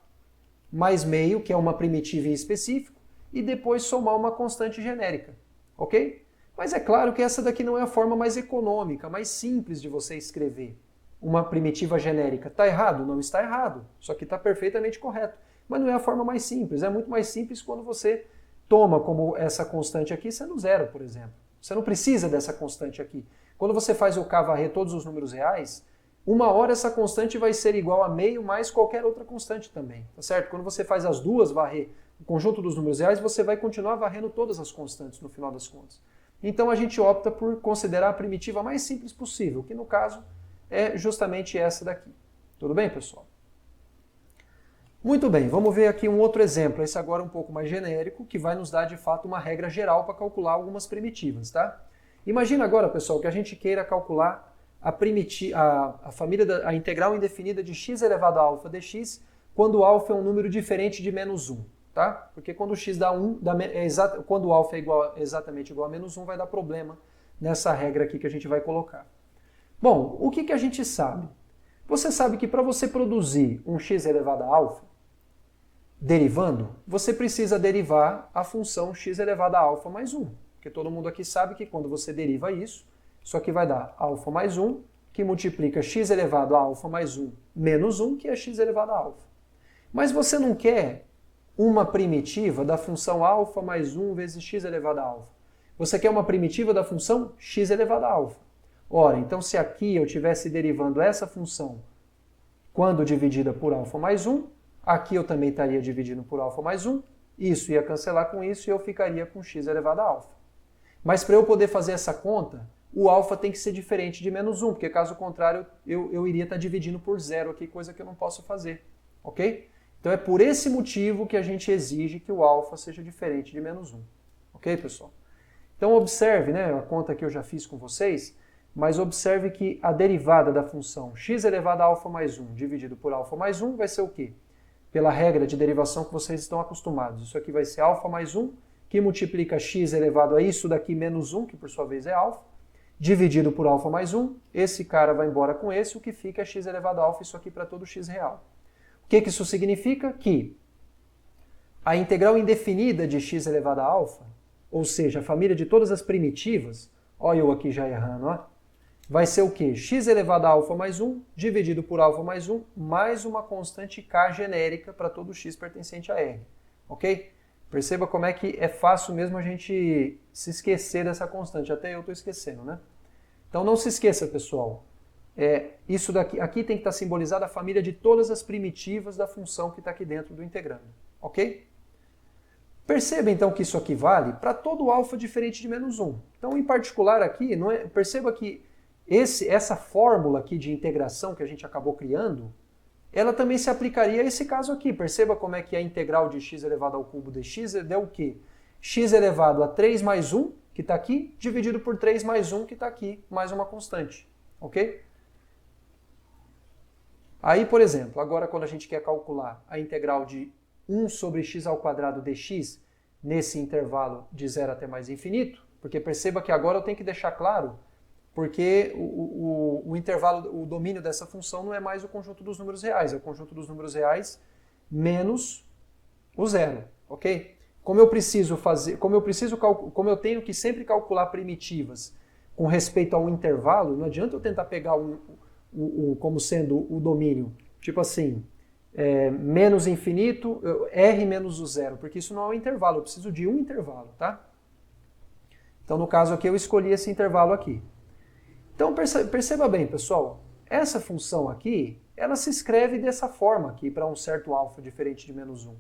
mais meio, que é uma primitiva em específico, e depois somar uma constante genérica. Ok? Mas é claro que essa daqui não é a forma mais econômica, mais simples de você escrever uma primitiva genérica. Está errado? Não está errado. Isso aqui está perfeitamente correto. Mas não é a forma mais simples. É muito mais simples quando você toma como essa constante aqui sendo zero, por exemplo. Você não precisa dessa constante aqui. Quando você faz o k varrer todos os números reais, uma hora essa constante vai ser igual a meio mais qualquer outra constante também. Tá certo? Quando você faz as duas varrer o conjunto dos números reais, você vai continuar varrendo todas as constantes no final das contas. Então a gente opta por considerar a primitiva mais simples possível, que no caso é justamente essa daqui. Tudo bem, pessoal? Muito bem, vamos ver aqui um outro exemplo, esse agora um pouco mais genérico, que vai nos dar de fato uma regra geral para calcular algumas primitivas, tá? Imagina agora, pessoal, que a gente queira calcular a integral indefinida de x elevado a alfa dx, quando alfa é um número diferente de menos 1. Tá? Porque quando x dá 1, quando o alfa é exatamente igual a menos 1, vai dar problema nessa regra aqui que a gente vai colocar. Bom, o que a gente sabe? Você sabe que para você produzir um x elevado a alfa, derivando, você precisa derivar a função x elevado a alfa mais 1. Porque todo mundo aqui sabe que quando você deriva isso aqui vai dar alfa mais 1, que multiplica x elevado a alfa mais 1 menos 1, que é x elevado a alfa. Mas você não quer uma primitiva da função alfa mais 1 vezes x elevado a alfa. Você quer uma primitiva da função x elevado a alfa. Ora, então se aqui eu estivesse derivando essa função quando dividida por alfa mais 1. Aqui eu também estaria dividindo por alfa mais 1. Isso ia cancelar com isso e eu ficaria com x elevado a alfa. Mas para eu poder fazer essa conta, o alfa tem que ser diferente de menos 1, porque caso contrário eu iria estar dividindo por zero aqui, coisa que eu não posso fazer. Ok? Então é por esse motivo que a gente exige que o alfa seja diferente de menos 1. Ok, pessoal? Então observe, né, a conta que eu já fiz com vocês, mas observe que a derivada da função x elevado a alfa mais 1 dividido por alfa mais 1 vai ser o quê? Pela regra de derivação que vocês estão acostumados. Isso aqui vai ser alfa mais 1, que multiplica x elevado a isso daqui menos 1, que por sua vez é alfa, dividido por alfa mais 1. Esse cara vai embora com esse, o que fica é x elevado a alfa, isso aqui para todo x real. O que isso significa? Que a integral indefinida de x elevado a alfa, ou seja, a família de todas as primitivas, olha eu aqui já errando, ó, vai ser o quê? X elevado a alfa mais 1, dividido por alfa mais 1, mais uma constante k genérica para todo x pertencente a R. Ok? Perceba como é que é fácil mesmo a gente se esquecer dessa constante. Até eu estou esquecendo, né? Então não se esqueça, pessoal. Isso daqui, aqui tem que estar simbolizada a família de todas as primitivas da função que está aqui dentro do integrando. Ok? Perceba então que isso aqui vale para todo alfa diferente de menos 1. Então, em particular aqui, perceba que essa fórmula aqui de integração que a gente acabou criando, ela também se aplicaria a esse caso aqui. Perceba como é que a integral de x elevado ao cubo dx deu o quê? X elevado a 3 mais 1, que está aqui, dividido por 3 mais 1, que está aqui, mais uma constante. Ok? Aí, por exemplo, agora quando a gente quer calcular a integral de 1 sobre x ao quadrado dx nesse intervalo de 0 até mais infinito, porque perceba que agora eu tenho que deixar claro, porque o intervalo, o domínio dessa função não é mais o conjunto dos números reais, é o conjunto dos números reais menos o zero, ok? Como eu tenho que sempre calcular primitivas com respeito ao intervalo, não adianta eu tentar pegar como sendo o domínio, tipo assim, menos infinito, R menos o zero, porque isso não é um intervalo, eu preciso de um intervalo, tá? Então, no caso aqui, eu escolhi esse intervalo aqui. Então, perceba bem, pessoal, essa função aqui, ela se escreve dessa forma aqui, para um certo alfa diferente de menos 1.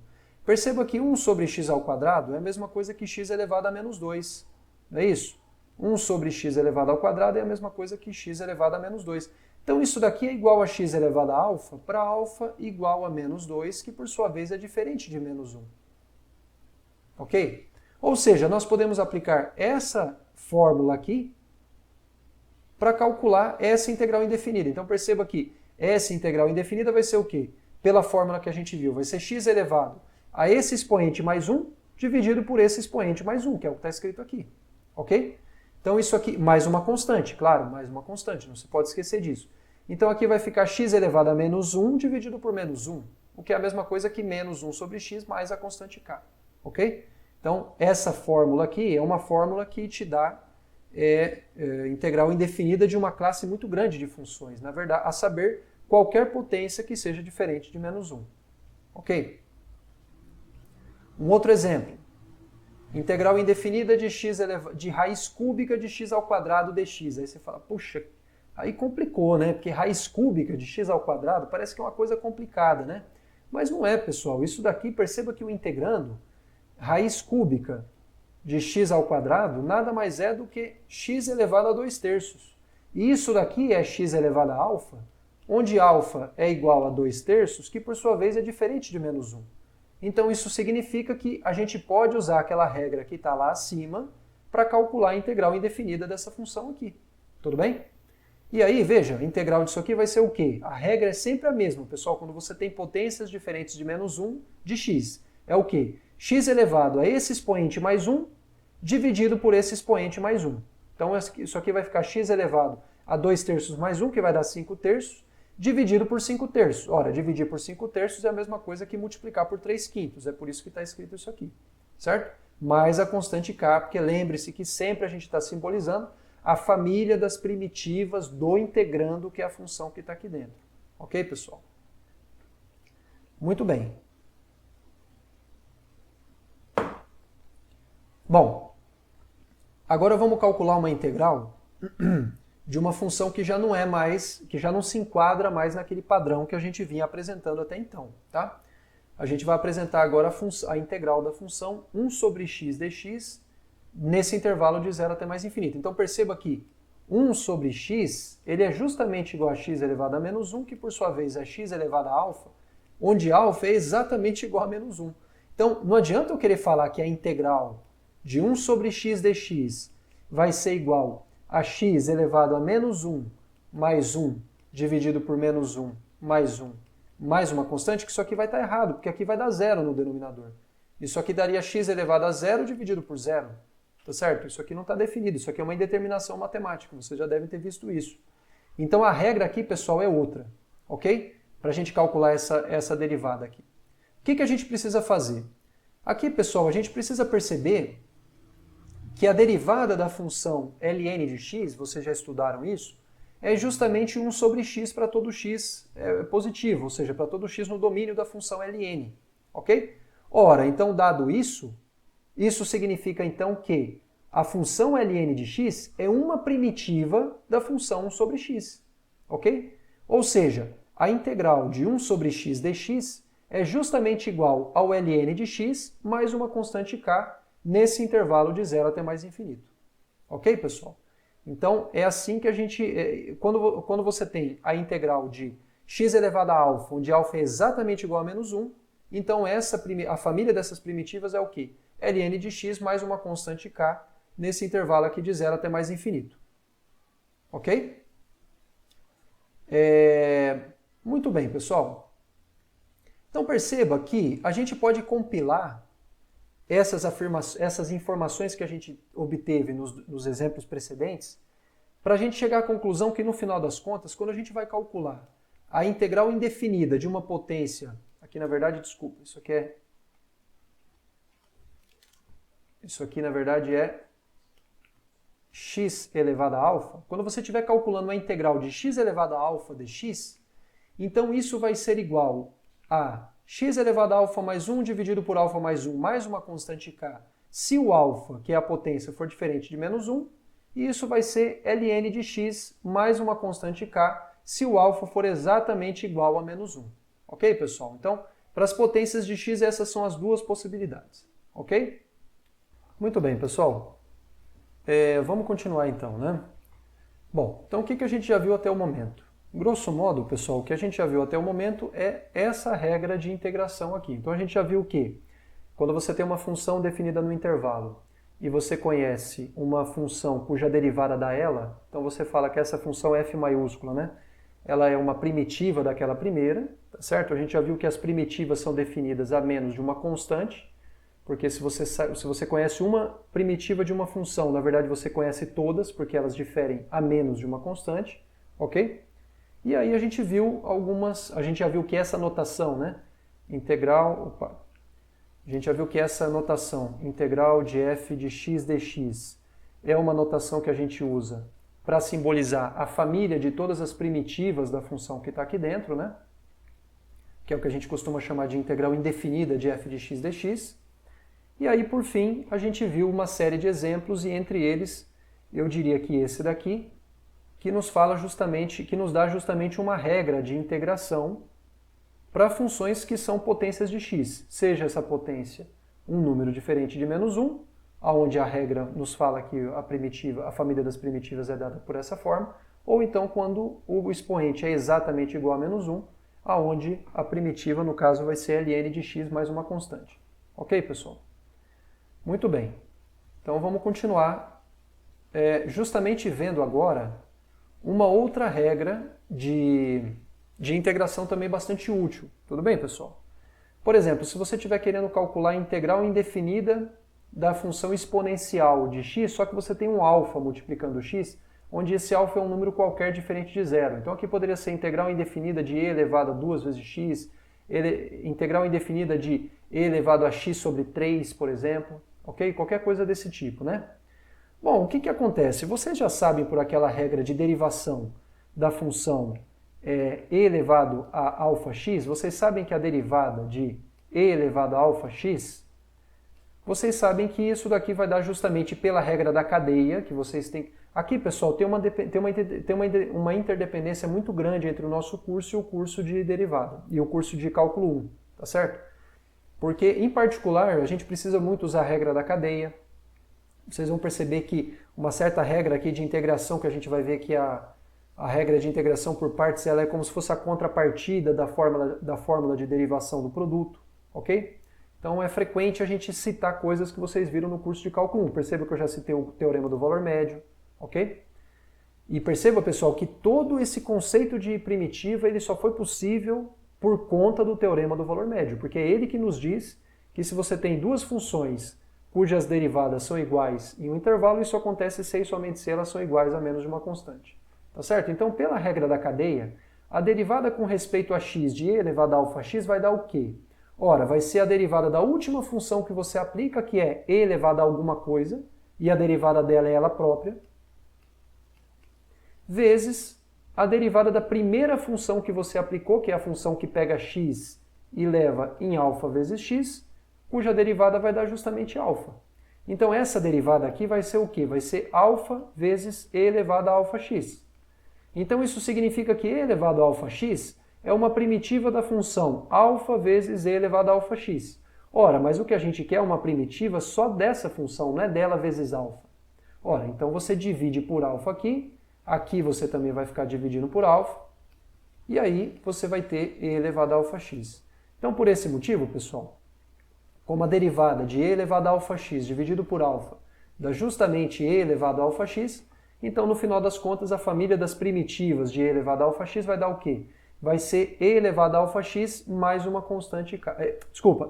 Perceba que 1 sobre x ao quadrado é a mesma coisa que x elevado a menos 2, não é isso? 1 sobre x elevado ao quadrado é a mesma coisa que x elevado a menos 2. Então, isso daqui é igual a x elevado a alfa para alfa igual a menos 2, que por sua vez é diferente de menos 1. Ok? Ou seja, nós podemos aplicar essa fórmula aqui para calcular essa integral indefinida. Então, perceba que essa integral indefinida vai ser o quê? Pela fórmula que a gente viu, vai ser x elevado a esse expoente mais 1 dividido por esse expoente mais 1, que é o que está escrito aqui. Ok? Então isso aqui, mais uma constante, claro, mais uma constante, não se pode esquecer disso. Então aqui vai ficar x elevado a menos 1 dividido por menos 1, o que é a mesma coisa que menos 1 sobre x mais a constante k. Ok? Então essa fórmula aqui é uma fórmula que te dá integral indefinida de uma classe muito grande de funções, na verdade, a saber, qualquer potência que seja diferente de menos 1. Ok? Um outro exemplo. Integral indefinida de raiz cúbica de x ao quadrado dx. Aí você fala, puxa, aí complicou, né? Porque raiz cúbica de x ao quadrado parece que é uma coisa complicada, né? Mas não é, pessoal. Isso daqui, perceba que o integrando, raiz cúbica de x ao quadrado, nada mais é do que x elevado a 2/3. E isso daqui é x elevado a alfa, onde alfa é igual a 2/3, que por sua vez é diferente de menos 1. Então isso significa que a gente pode usar aquela regra que está lá acima para calcular a integral indefinida dessa função aqui. Tudo bem? E aí, veja, a integral disso aqui vai ser o quê? A regra é sempre a mesma, pessoal, quando você tem potências diferentes de menos 1 de x. É o quê? X elevado a esse expoente mais 1 dividido por esse expoente mais 1. Então isso aqui vai ficar x elevado a 2/3 mais 1, que vai dar 5/3, dividido por 5/3. Ora, dividir por 5/3 é a mesma coisa que multiplicar por 3/5. É por isso que está escrito isso aqui, certo? Mais a constante k, porque lembre-se que sempre a gente está simbolizando a família das primitivas do integrando, que é a função que está aqui dentro. Ok, pessoal? Muito bem. Bom, agora vamos calcular uma integral de uma função que já não é mais, que já não se enquadra mais naquele padrão que a gente vinha apresentando até então, tá? A gente vai apresentar agora a integral da função 1 sobre x dx nesse intervalo de 0 até mais infinito. Então perceba que 1 sobre x, ele é justamente igual a x elevado a menos 1, que por sua vez é x elevado a alfa, onde alfa é exatamente igual a menos 1. Então não adianta eu querer falar que a integral de 1 sobre x dx vai ser igual a x elevado a menos 1 mais 1 dividido por menos 1 mais uma constante, que isso aqui vai estar errado, porque aqui vai dar zero no denominador. Isso aqui daria x elevado a zero dividido por zero. Tá certo? Isso aqui não está definido, isso aqui é uma indeterminação matemática, vocês já devem ter visto isso. Então a regra aqui, pessoal, é outra, ok? Para a gente calcular essa derivada aqui. O que a gente precisa fazer? Aqui, pessoal, a gente precisa perceber que a derivada da função ln de x, vocês já estudaram isso, é justamente 1 sobre x para todo x positivo, ou seja, para todo x no domínio da função ln, ok? Ora, então, dado isso, isso significa então que a função ln de x é uma primitiva da função 1 sobre x, ok? Ou seja, a integral de 1 sobre x dx é justamente igual ao ln de x mais uma constante k nesse intervalo de 0 até mais infinito. Ok, pessoal? Então, é assim que a gente... Quando você tem a integral de x elevado a alfa, onde alfa é exatamente igual a menos 1, então a família dessas primitivas é o quê? ln de x mais uma constante k nesse intervalo aqui de 0 até mais infinito. Ok? Muito bem, pessoal. Então perceba que a gente pode compilar essas informações que a gente obteve nos exemplos precedentes para a gente chegar à conclusão que no final das contas, quando a gente vai calcular a integral indefinida de uma potência, aqui na verdade, desculpa, isso aqui na verdade é x elevado a alfa, quando você estiver calculando a integral de x elevado a alfa dx, então isso vai ser igual a x elevado a alfa mais 1 dividido por alfa mais 1 mais uma constante k, se o alfa, que é a potência, for diferente de menos 1, e isso vai ser ln de x mais uma constante k, se o alfa for exatamente igual a menos 1. Ok, pessoal? Então, para as potências de x, essas são as duas possibilidades. Ok? Muito bem, pessoal. Vamos continuar então, né? Bom, então o que a gente já viu até o momento? Grosso modo, pessoal, o que a gente já viu até o momento é essa regra de integração aqui. Então a gente já viu que quando você tem uma função definida no intervalo e você conhece uma função cuja derivada dá ela, então você fala que essa função f maiúscula, né? Ela é uma primitiva daquela primeira, tá certo? A gente já viu que as primitivas são definidas a menos de uma constante, porque se você conhece uma primitiva de uma função, na verdade você conhece todas, porque elas diferem a menos de uma constante, ok? E aí a gente já viu que essa notação, né? A gente já viu que essa notação, integral de f de x dx, é uma notação que a gente usa para simbolizar a família de todas as primitivas da função que está aqui dentro, né? Que é o que a gente costuma chamar de integral indefinida de f de x dx. E aí, por fim, a gente viu uma série de exemplos, e entre eles, eu diria que esse daqui, que nos dá justamente uma regra de integração para funções que são potências de x. Seja essa potência um número diferente de menos 1, onde a regra nos fala que a família das primitivas é dada por essa forma, ou então quando o expoente é exatamente igual a menos 1, onde a primitiva, no caso, vai ser ln de x mais uma constante. Ok, pessoal? Muito bem. Então vamos continuar justamente vendo agora uma outra regra de integração também bastante útil. Tudo bem, pessoal? Por exemplo, se você estiver querendo calcular a integral indefinida da função exponencial de x, só que você tem um alfa multiplicando x, onde esse alfa é um número qualquer diferente de zero. Então aqui poderia ser integral indefinida de e elevado a 2 vezes x, integral indefinida de e elevado a x sobre 3, por exemplo. Ok? Qualquer coisa desse tipo, né? Bom, o que acontece? Vocês já sabem por aquela regra de derivação da função e elevado a alfa x, vocês sabem que a derivada de e elevado a alfa x, vocês sabem que isso daqui vai dar justamente pela regra da cadeia, que vocês têm... Aqui, pessoal, tem uma interdependência muito grande entre o nosso curso e o curso de derivada, e o curso de cálculo 1, tá certo? Porque, em particular, a gente precisa muito usar a regra da cadeia. Vocês vão perceber que uma certa regra aqui de integração, que a gente vai ver que a regra de integração por partes, ela é como se fosse a contrapartida da fórmula de derivação do produto, ok? Então é frequente a gente citar coisas que vocês viram no curso de cálculo 1. Perceba que eu já citei o teorema do valor médio, ok? E perceba, pessoal, que todo esse conceito de primitiva ele só foi possível por conta do teorema do valor médio, porque é ele que nos diz que se você tem duas funções cujas derivadas são iguais em um intervalo, isso acontece se e somente se elas são iguais a menos de uma constante. Tá certo? Então, pela regra da cadeia, a derivada com respeito a x de e elevado a alfa x vai dar o quê? Ora, vai ser a derivada da última função que você aplica, que é e elevado a alguma coisa, e a derivada dela é ela própria, vezes a derivada da primeira função que você aplicou, que é a função que pega x e leva em alfa vezes x, cuja derivada vai dar justamente alfa. Então essa derivada aqui vai ser o quê? Vai ser alfa vezes e elevado a alfa x. Então isso significa que e elevado a alfa x é uma primitiva da função alfa vezes e elevado a alfa x. Ora, mas o que a gente quer é uma primitiva só dessa função, não é dela vezes alfa. Ora, então você divide por alfa aqui, aqui você também vai ficar dividindo por alfa, e aí você vai ter e elevado a alfa x. Então por esse motivo, pessoal, como a derivada de e elevado a alfa x dividido por alfa dá justamente e elevado a alfa x, então no final das contas a família das primitivas de e elevado a alfa x vai dar o quê? Vai ser e elevado a alfa x mais uma constante k.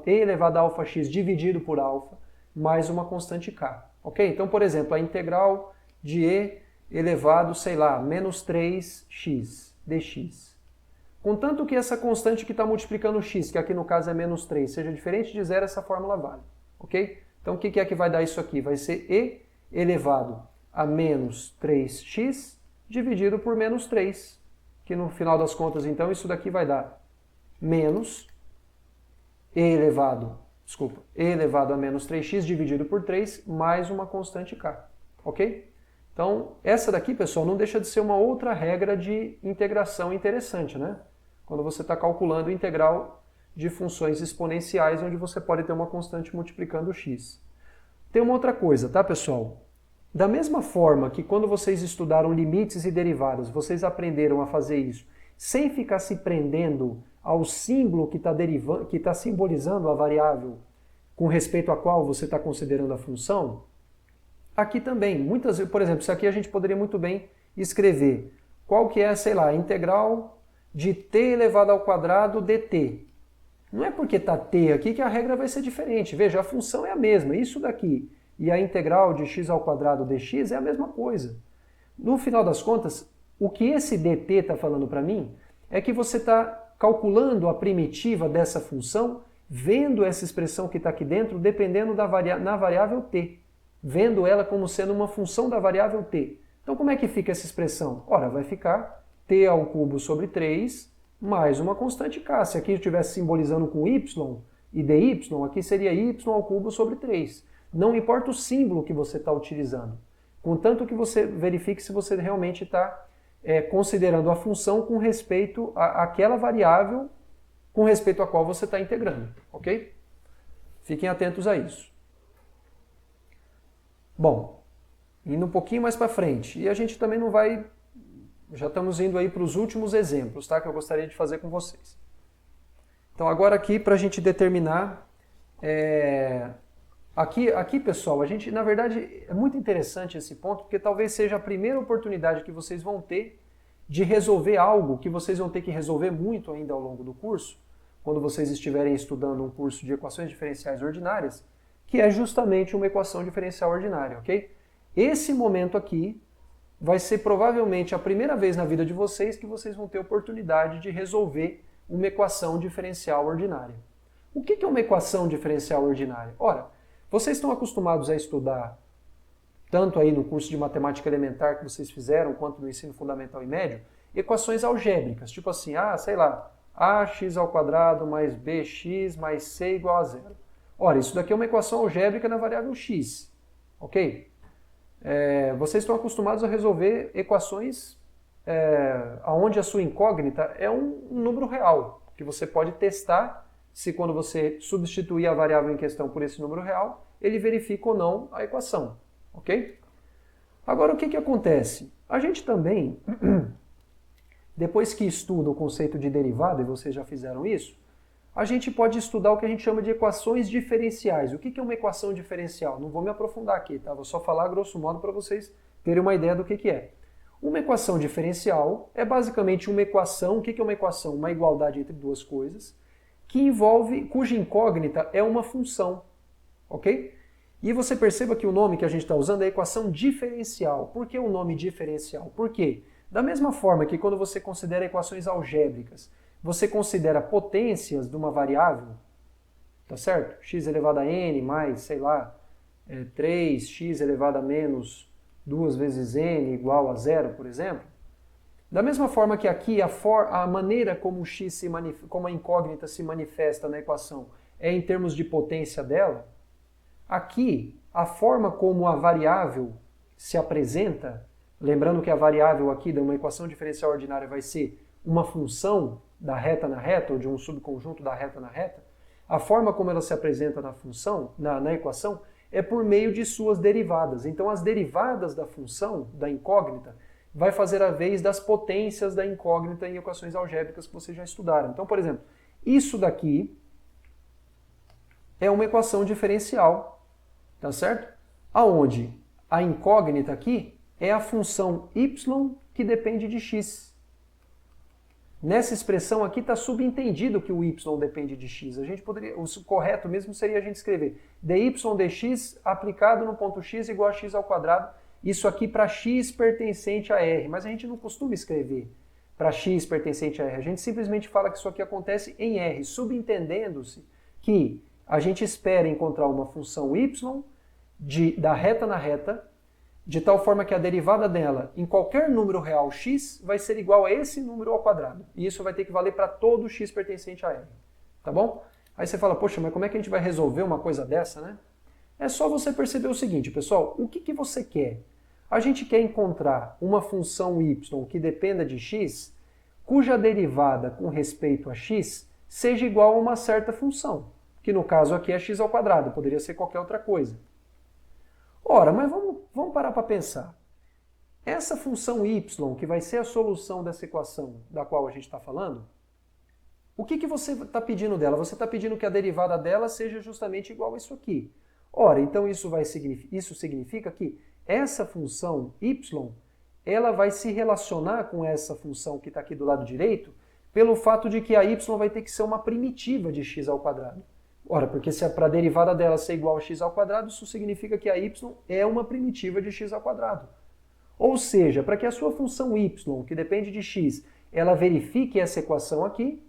E elevado a alfa x dividido por alfa mais uma constante k. Ok? Então, por exemplo, a integral de e elevado, sei lá, menos 3x dx. Contanto que essa constante que está multiplicando o x, que aqui no caso é menos 3, seja diferente de zero, essa fórmula vale. Ok? Então o que é que vai dar isso aqui? Vai ser e elevado a menos 3x dividido por menos 3. Que no final das contas, então, isso daqui vai dar menos e elevado a menos 3x dividido por 3 mais uma constante k. Ok? Então, essa daqui, pessoal, não deixa de ser uma outra regra de integração interessante, né? Quando você está calculando o integral de funções exponenciais, onde você pode ter uma constante multiplicando x. Tem uma outra coisa, tá, pessoal? Da mesma forma que quando vocês estudaram limites e derivadas, vocês aprenderam a fazer isso sem ficar se prendendo ao símbolo que está simbolizando a variável com respeito à qual você está considerando a função, aqui também, por exemplo, isso aqui a gente poderia muito bem escrever qual que é, sei lá, a integral de t elevado ao quadrado dt. Não é porque está t aqui que a regra vai ser diferente. Veja, a função é a mesma, isso daqui e a integral de x ao quadrado dx é a mesma coisa. No final das contas, o que esse dt está falando para mim é que você está calculando a primitiva dessa função, vendo essa expressão que está aqui dentro, dependendo na variável t. Vendo ela como sendo uma função da variável t. Então como é que fica essa expressão? Ora, vai ficar t ao cubo sobre 3 mais uma constante k. Se aqui eu estivesse simbolizando com y e dy, aqui seria y ao cubo sobre 3. Não importa o símbolo que você está utilizando, contanto que você verifique se você realmente está considerando a função com respeito àquela variável com respeito à qual você está integrando, ok? Fiquem atentos a isso. Bom, indo um pouquinho mais para frente, e a gente também não vai... Já estamos indo aí para os últimos exemplos, tá? Que eu gostaria de fazer com vocês. Então agora aqui, para a gente determinar... Aqui, pessoal, a gente, na verdade, é muito interessante esse ponto, porque talvez seja a primeira oportunidade que vocês vão ter de resolver algo que vocês vão ter que resolver muito ainda ao longo do curso, quando vocês estiverem estudando um curso de equações diferenciais ordinárias, que é justamente uma equação diferencial ordinária, ok? Esse momento aqui vai ser provavelmente a primeira vez na vida de vocês que vocês vão ter oportunidade de resolver uma equação diferencial ordinária. O que é uma equação diferencial ordinária? Ora, vocês estão acostumados a estudar, tanto aí no curso de matemática elementar que vocês fizeram, quanto no ensino fundamental e médio, equações algébricas, tipo assim, sei lá, ax ao quadrado mais bx mais c igual a zero. Ora, isso daqui é uma equação algébrica na variável x, ok? Vocês estão acostumados a resolver equações onde a sua incógnita é um número real, que você pode testar se quando você substituir a variável em questão por esse número real, ele verifica ou não a equação, ok? Agora, o que acontece? A gente também, depois que estuda o conceito de derivada, e vocês já fizeram isso, a gente pode estudar o que a gente chama de equações diferenciais. O que é uma equação diferencial? Não vou me aprofundar aqui, tá? Vou só falar grosso modo para vocês terem uma ideia do que é. Uma equação diferencial é basicamente uma equação. O que é uma equação? Uma igualdade entre duas coisas, cuja incógnita é uma função, ok? E você perceba que o nome que a gente está usando é equação diferencial. Por que o nome diferencial? Por quê? Da mesma forma que quando você considera equações algébricas, você considera potências de uma variável, tá certo? X elevado a n mais, sei lá, 3x elevado a menos 2 vezes n igual a 0, por exemplo. Da mesma forma que aqui a maneira como como a incógnita se manifesta na equação é em termos de potência dela, aqui a forma como a variável se apresenta, lembrando que a variável aqui de uma equação diferencial ordinária vai ser uma função da reta na reta, ou de um subconjunto da reta na reta, a forma como ela se apresenta na função, na equação, é por meio de suas derivadas. Então as derivadas da função, da incógnita, vai fazer a vez das potências da incógnita em equações algébricas que vocês já estudaram. Então, por exemplo, isso daqui é uma equação diferencial, tá certo? Aonde a incógnita aqui é a função y que depende de x. Nessa expressão aqui está subentendido que o y depende de x. O correto mesmo seria a gente escrever dy dx aplicado no ponto x igual a x ao quadrado. Isso aqui para x pertencente a r. Mas a gente não costuma escrever para x pertencente a r. A gente simplesmente fala que isso aqui acontece em r, subentendendo-se que a gente espera encontrar uma função y da reta na reta, de tal forma que a derivada dela em qualquer número real x vai ser igual a esse número ao quadrado. E isso vai ter que valer para todo x pertencente a r. Tá bom? Aí você fala, poxa, mas como é que a gente vai resolver uma coisa dessa, né? É só você perceber o seguinte, pessoal, o que você quer? A gente quer encontrar uma função y que dependa de x, cuja derivada com respeito a x seja igual a uma certa função, que no caso aqui é x ao quadrado, poderia ser qualquer outra coisa. Ora, mas vamos parar para pensar. Essa função y, que vai ser a solução dessa equação da qual a gente está falando, o que você está pedindo dela? Você está pedindo que a derivada dela seja justamente igual a isso aqui. Ora, então isso significa que essa função y, ela vai se relacionar com essa função que está aqui do lado direito, pelo fato de que a y vai ter que ser uma primitiva de x ao quadrado. Ora, porque se para a derivada dela ser igual a x ao quadrado, isso significa que a y é uma primitiva de x ao quadrado. Ou seja, para que a sua função y, que depende de x, ela verifique essa equação aqui,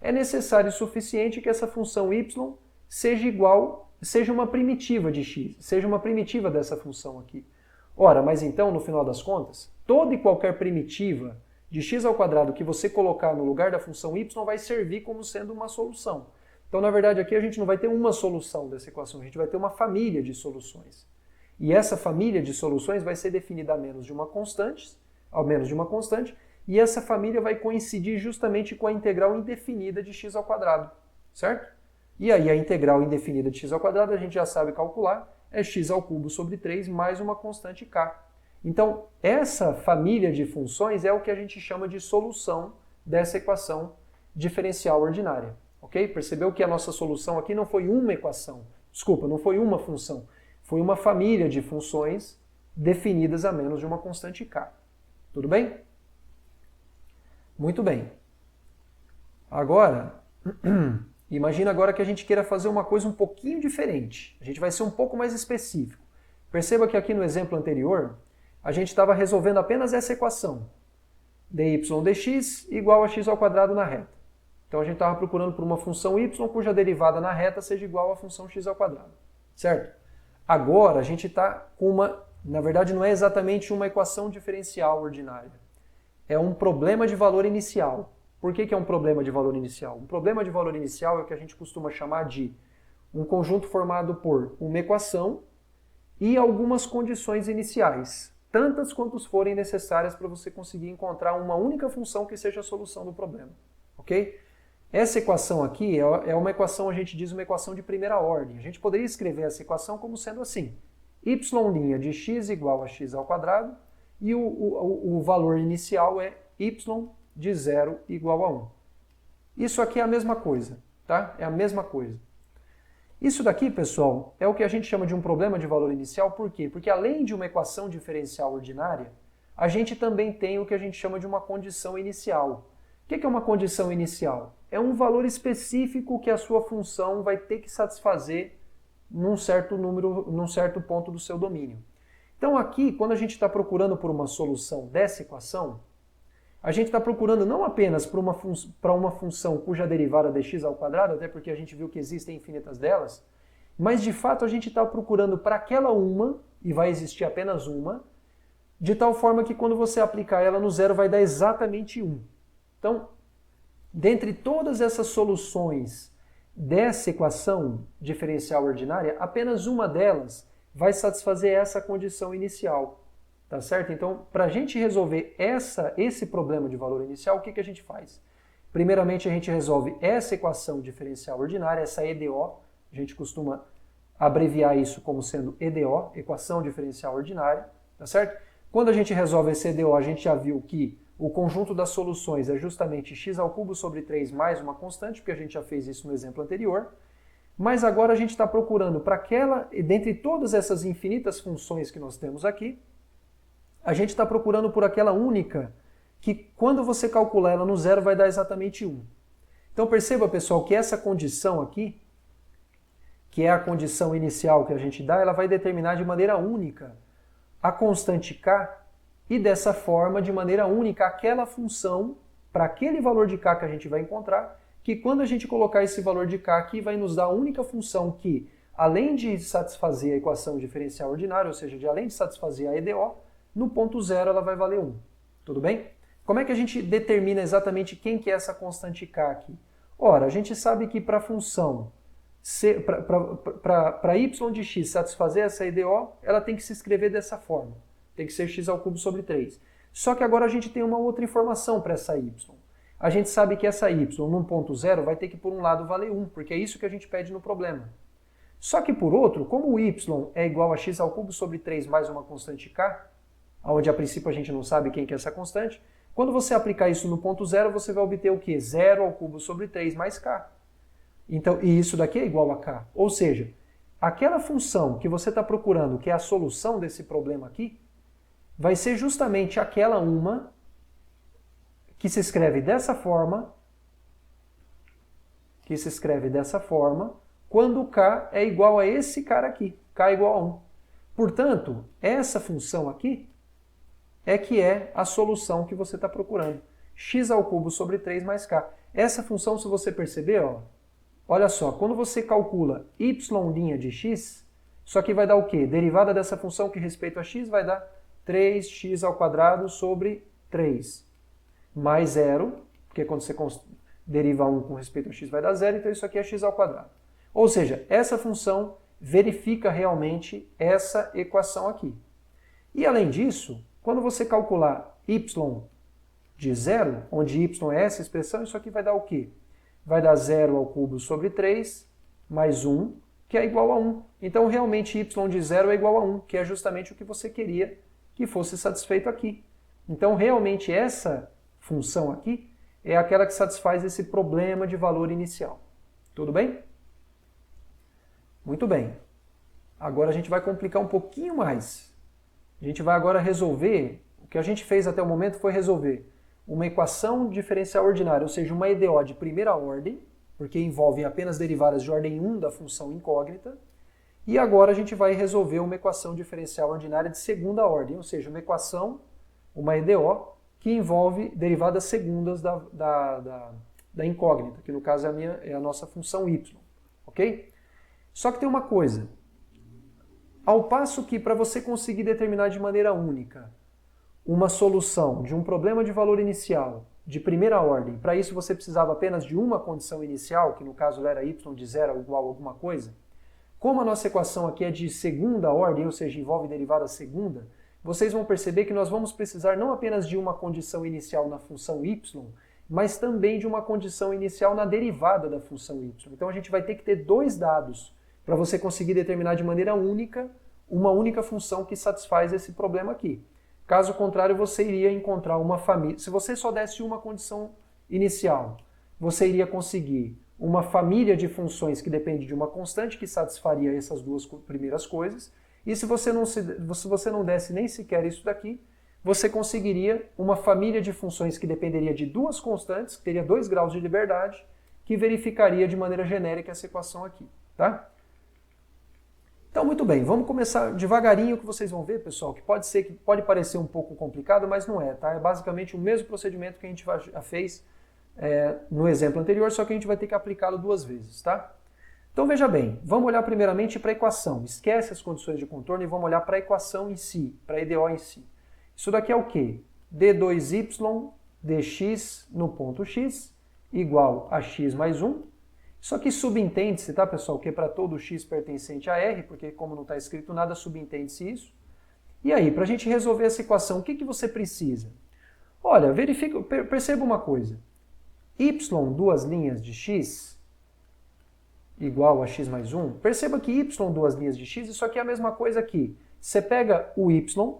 é necessário o suficiente que essa função y seja uma primitiva de x, seja uma primitiva dessa função aqui. Ora, mas então, no final das contas, toda e qualquer primitiva de x ao quadrado que você colocar no lugar da função y vai servir como sendo uma solução. Então, na verdade, aqui a gente não vai ter uma solução dessa equação, a gente vai ter uma família de soluções. E essa família de soluções vai ser definida ao menos de uma constante, e essa família vai coincidir justamente com a integral indefinida de x ao quadrado, certo? E aí a integral indefinida de x ao quadrado a gente já sabe calcular, é x ao cubo sobre 3 mais uma constante k. Então, essa família de funções é o que a gente chama de solução dessa equação diferencial ordinária. Ok? Percebeu que a nossa solução aqui não foi uma equação, não foi uma função, foi uma família de funções definidas a menos de uma constante k. Tudo bem? Muito bem. Agora, imagina agora que a gente queira fazer uma coisa um pouquinho diferente. A gente vai ser um pouco mais específico. Perceba que aqui no exemplo anterior, a gente estava resolvendo apenas essa equação. dy dx igual a x ao quadrado na reta. Então a gente estava procurando por uma função y cuja derivada na reta seja igual à função x ao quadrado. Certo? Agora a gente está com na verdade não é exatamente uma equação diferencial ordinária. É um problema de valor inicial. Por que é um problema de valor inicial? Um problema de valor inicial é o que a gente costuma chamar de um conjunto formado por uma equação e algumas condições iniciais, tantas quantas forem necessárias para você conseguir encontrar uma única função que seja a solução do problema, ok? Essa equação aqui é uma equação, a gente diz uma equação de primeira ordem. A gente poderia escrever essa equação como sendo assim: y' de x igual a x ao quadrado e o valor inicial é y de 0 igual a 1. Isso aqui é a mesma coisa, tá? É a mesma coisa. Isso daqui, pessoal, é o que a gente chama de um problema de valor inicial. Por quê? Porque além de uma equação diferencial ordinária, a gente também tem o que a gente chama de uma condição inicial. O que é uma condição inicial? É um valor específico que a sua função vai ter que satisfazer num certo número, num certo ponto do seu domínio. Então aqui, quando a gente está procurando por uma solução dessa equação, a gente está procurando não apenas para uma função cuja derivada é dx ao quadrado, até porque a gente viu que existem infinitas delas, mas de fato a gente está procurando para aquela uma, e vai existir apenas uma, de tal forma que quando você aplicar ela no zero vai dar exatamente 1. Então, dentre todas essas soluções dessa equação diferencial ordinária, apenas uma delas vai satisfazer essa condição inicial. Tá certo? Então, para a gente resolver esse problema de valor inicial, o que a gente faz? Primeiramente, a gente resolve essa equação diferencial ordinária, essa EDO, a gente costuma abreviar isso como sendo EDO, equação diferencial ordinária, tá certo? Quando a gente resolve esse EDO, a gente já viu que o conjunto das soluções é justamente x ao cubo sobre 3 mais uma constante, porque a gente já fez isso no exemplo anterior. Mas agora a gente está procurando para dentre todas essas infinitas funções que nós temos aqui, a gente está procurando por aquela única que quando você calcular ela no zero vai dar exatamente 1. Então perceba, pessoal, que essa condição aqui, que é a condição inicial que a gente dá, ela vai determinar de maneira única a constante k e dessa forma, de maneira única, aquela função para aquele valor de k que a gente vai encontrar, que quando a gente colocar esse valor de k aqui vai nos dar a única função que, além de satisfazer a equação diferencial ordinária, ou seja, além de satisfazer a EDO, no ponto zero ela vai valer 1. Tudo bem? Como é que a gente determina exatamente quem que é essa constante k aqui? Ora, a gente sabe que para a função, para y de x satisfazer essa EDO, ela tem que se escrever dessa forma. Tem que ser x ao cubo sobre 3. Só que agora a gente tem uma outra informação para essa y. A gente sabe que essa y, num ponto zero, vai ter que por um lado valer 1, porque é isso que a gente pede no problema. Só que por outro, como o y é igual a x ao cubo sobre 3 mais uma constante k, onde a princípio a gente não sabe quem que é essa constante, quando você aplicar isso no ponto zero, você vai obter o quê? 0 ao cubo sobre 3 mais k. Então, e isso daqui é igual a k. Ou seja, aquela função que você está procurando, que é a solução desse problema aqui, vai ser justamente aquela uma que se escreve dessa forma, quando k é igual a esse cara aqui, k igual a 1. Portanto, essa função aqui é que é a solução que você está procurando. X ao cubo sobre 3 mais k. Essa função, se você perceber, ó, olha só, quando você calcula y' de x, isso aqui vai dar o quê? Derivada dessa função que respeita a x vai dar 3x ao quadrado sobre 3 mais 0, porque quando você deriva 1 com respeito a x vai dar 0, então isso aqui é x ao quadrado. Ou seja, essa função verifica realmente essa equação aqui. E além disso, quando você calcular y de 0, onde y é essa expressão, isso aqui vai dar o quê? Vai dar 0 ao cubo sobre 3 mais 1, que é igual a 1. Então realmente y de 0 é igual a 1, que é justamente o que você queria que fosse satisfeito aqui. Então realmente essa função aqui é aquela que satisfaz esse problema de valor inicial. Tudo bem? Muito bem. Agora a gente vai complicar um pouquinho mais. A gente vai agora resolver, o que a gente fez até o momento foi resolver uma equação diferencial ordinária, ou seja, uma EDO de primeira ordem, porque envolve apenas derivadas de ordem 1 da função incógnita, e agora a gente vai resolver uma equação diferencial ordinária de segunda ordem, ou seja, uma equação, uma EDO, que envolve derivadas segundas da incógnita, que no caso é a nossa função y, ok? Só que tem uma coisa. Ao passo que para você conseguir determinar de maneira única uma solução de um problema de valor inicial de primeira ordem, para isso você precisava apenas de uma condição inicial, que no caso era y de 0 igual a alguma coisa, Como a nossa equação aqui é de segunda ordem, ou seja, envolve derivada segunda, vocês vão perceber que nós vamos precisar não apenas de uma condição inicial na função y, mas também de uma condição inicial na derivada da função y. Então a gente vai ter que ter dois dados para você conseguir determinar de maneira única uma única função que satisfaz esse problema aqui. Caso contrário, você iria encontrar uma família. Se você só desse uma condição inicial, você iria conseguir uma família de funções que depende de uma constante que satisfaria essas duas primeiras coisas. E se você não desse nem sequer isso daqui, você conseguiria uma família de funções que dependeria de duas constantes, que teria 2 graus de liberdade, que verificaria de maneira genérica essa equação aqui, tá? Então, muito bem, vamos começar devagarinho, que vocês vão ver, pessoal, que pode parecer um pouco complicado, mas não é, tá? É basicamente o mesmo procedimento que a gente já fez no exemplo anterior, só que a gente vai ter que aplicá-lo 2 vezes, tá? Então, veja bem, vamos olhar primeiramente para a equação. Esquece as condições de contorno e vamos olhar para a equação em si, para a EDO em si. Isso daqui é o quê? D2y dx no ponto x igual a x mais 1. Isso aqui subentende-se, tá, pessoal, que é para todo x pertencente a R, porque como não está escrito nada, subentende-se isso. E aí, para a gente resolver essa equação, o que você precisa? Olha, perceba uma coisa. Y, 2 linhas de x, igual a x mais 1. Perceba que y, 2 linhas de x, isso aqui é a mesma coisa aqui. Você pega o y,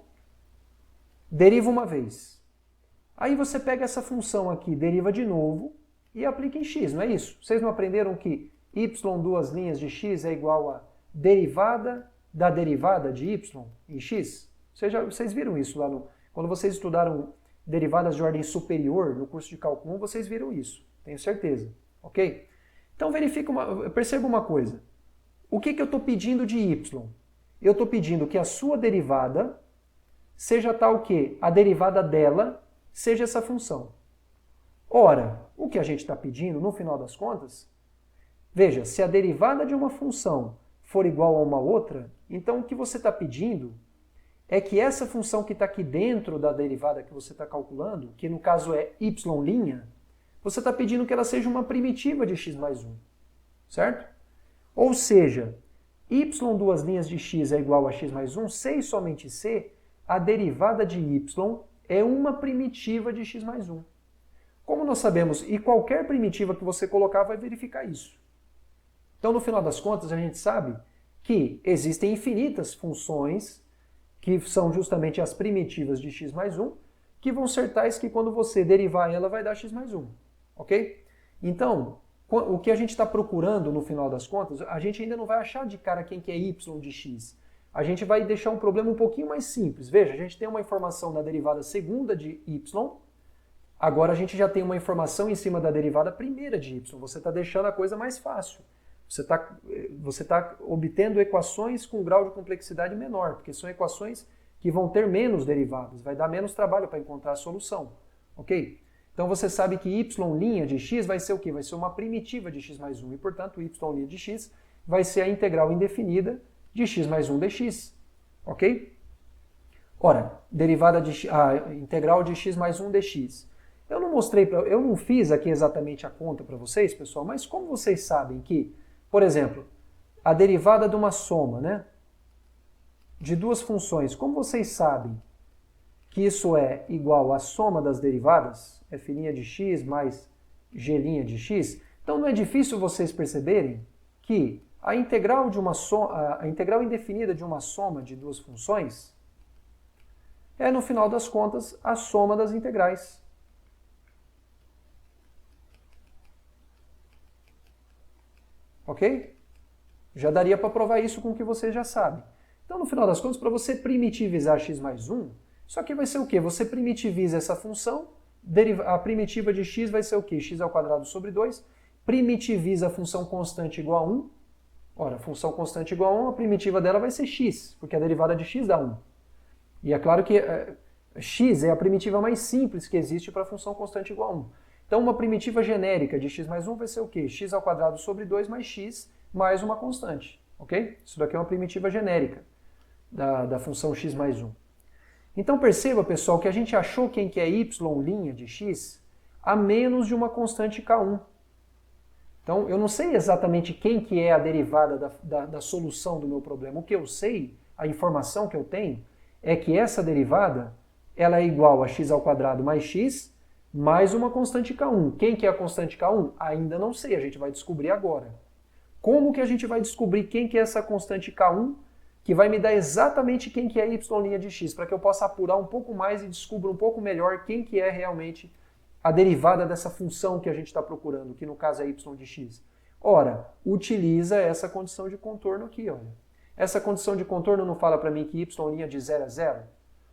deriva uma vez. Aí você pega essa função aqui, deriva de novo, e aplica em x, não é isso? Vocês não aprenderam que y, 2 linhas de x é igual a derivada da derivada de y em x? Vocês viram isso lá quando vocês estudaram derivadas de ordem superior no curso de cálculo 1, vocês viram isso, tenho certeza, ok? Então perceba uma coisa. O que eu estou pedindo de y? Eu estou pedindo que a sua derivada seja tal que a derivada dela seja essa função. Ora, o que a gente está pedindo, no final das contas, veja, se a derivada de uma função for igual a uma outra, então o que você está pedindo é que essa função que está aqui dentro da derivada que você está calculando, que no caso é y', você está pedindo que ela seja uma primitiva de x mais 1, certo? Ou seja, y 2 linhas de x é igual a x mais 1, se e somente se a derivada de y é uma primitiva de x mais 1. Como nós sabemos, e qualquer primitiva que você colocar vai verificar isso. Então, no final das contas, a gente sabe que existem infinitas funções, que são justamente as primitivas de x mais 1, que vão ser tais que quando você derivar ela vai dar x mais 1. Ok? Então, o que a gente está procurando no final das contas, a gente ainda não vai achar de cara quem que é y de x. A gente vai deixar um problema um pouquinho mais simples. Veja, a gente tem uma informação da derivada segunda de y, agora a gente já tem uma informação em cima da derivada primeira de y. Você está deixando a coisa mais fácil. Você tá obtendo equaçõ' com grau de complexidade menor, porque são equações que vão ter menos derivadas, vai dar menos trabalho para encontrar a solução. Ok? Então você sabe que y' de x vai ser o quê? Vai ser uma primitiva de x mais 1, e portanto y' de x vai ser a integral indefinida de x mais 1 dx. Ok? Ora, a integral de x mais 1 dx. Eu não fiz aqui exatamente a conta para vocês, pessoal, mas como vocês sabem que, por exemplo, a derivada de uma soma, né, de duas funções, como vocês sabem que isso é igual à soma das derivadas, f' de x mais g' de x, então não é difícil vocês perceberem que a integral indefinida de uma soma de duas funções é, no final das contas, a soma das integrais. Ok? Já daria para provar isso com o que você já sabe. Então, no final das contas, para você primitivizar x mais 1, isso aqui vai ser o quê? Você primitiviza essa função, a primitiva de x vai ser o quê? X ao quadrado sobre 2, primitiviza a função constante igual a 1. Ora, a função constante igual a 1, a primitiva dela vai ser x, porque a derivada de x dá 1. E é claro que x é a primitiva mais simples que existe para a função constante igual a 1. Então, uma primitiva genérica de x mais 1 vai ser o quê? X ao quadrado sobre 2 mais x mais uma constante. Ok? Isso daqui é uma primitiva genérica da função x mais 1. Então, perceba, pessoal, que a gente achou quem que é y' de x a menos de uma constante k1. Então, eu não sei exatamente quem que é a derivada da solução do meu problema. O que eu sei, a informação que eu tenho, é que essa derivada ela é igual a x ao quadrado mais x mais uma constante k1. Quem que é a constante k1? Ainda não sei, a gente vai descobrir agora. Como que a gente vai descobrir quem que é essa constante k1 que vai me dar exatamente quem que é y' de x, para que eu possa apurar um pouco mais e descubra um pouco melhor quem que é realmente a derivada dessa função que a gente está procurando, que no caso é y de x. Ora, utiliza essa condição de contorno aqui, olha. Essa condição de contorno não fala para mim que y' de 0 é 0?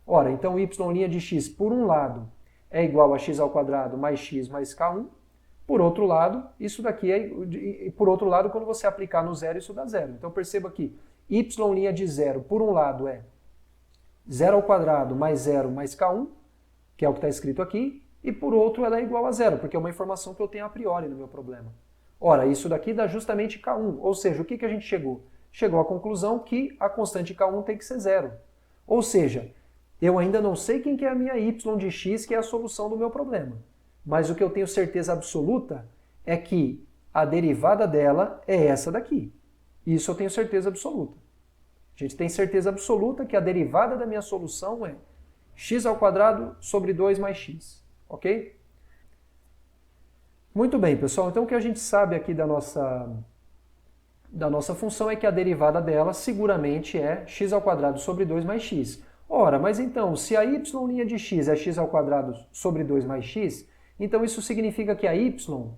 Ora, então y' de x, por um lado, é igual a x ao quadrado mais x mais k1. Por outro lado, isso daqui é... Por outro lado, quando você aplicar no zero, isso dá zero. Então perceba que y' de 0, por um lado, é 0 ao quadrado mais 0 mais k1, que é o que está escrito aqui, e por outro ela é igual a zero, porque é uma informação que eu tenho a priori no meu problema. Ora, isso daqui dá justamente k1, ou seja, o que a gente chegou? Chegou à conclusão que a constante k1 tem que ser zero. Ou seja, eu ainda não sei quem que é a minha y de x, que é a solução do meu problema. Mas o que eu tenho certeza absoluta é que a derivada dela é essa daqui. Isso eu tenho certeza absoluta. A gente tem certeza absoluta que a derivada da minha solução é x ao quadrado sobre 2 mais x. Ok? Muito bem, pessoal. Então o que a gente sabe aqui da nossa função é que a derivada dela seguramente é x ao quadrado sobre 2 mais x. Ora, mas então, se a y' de x é x ao quadrado sobre 2 mais x, então isso significa que a y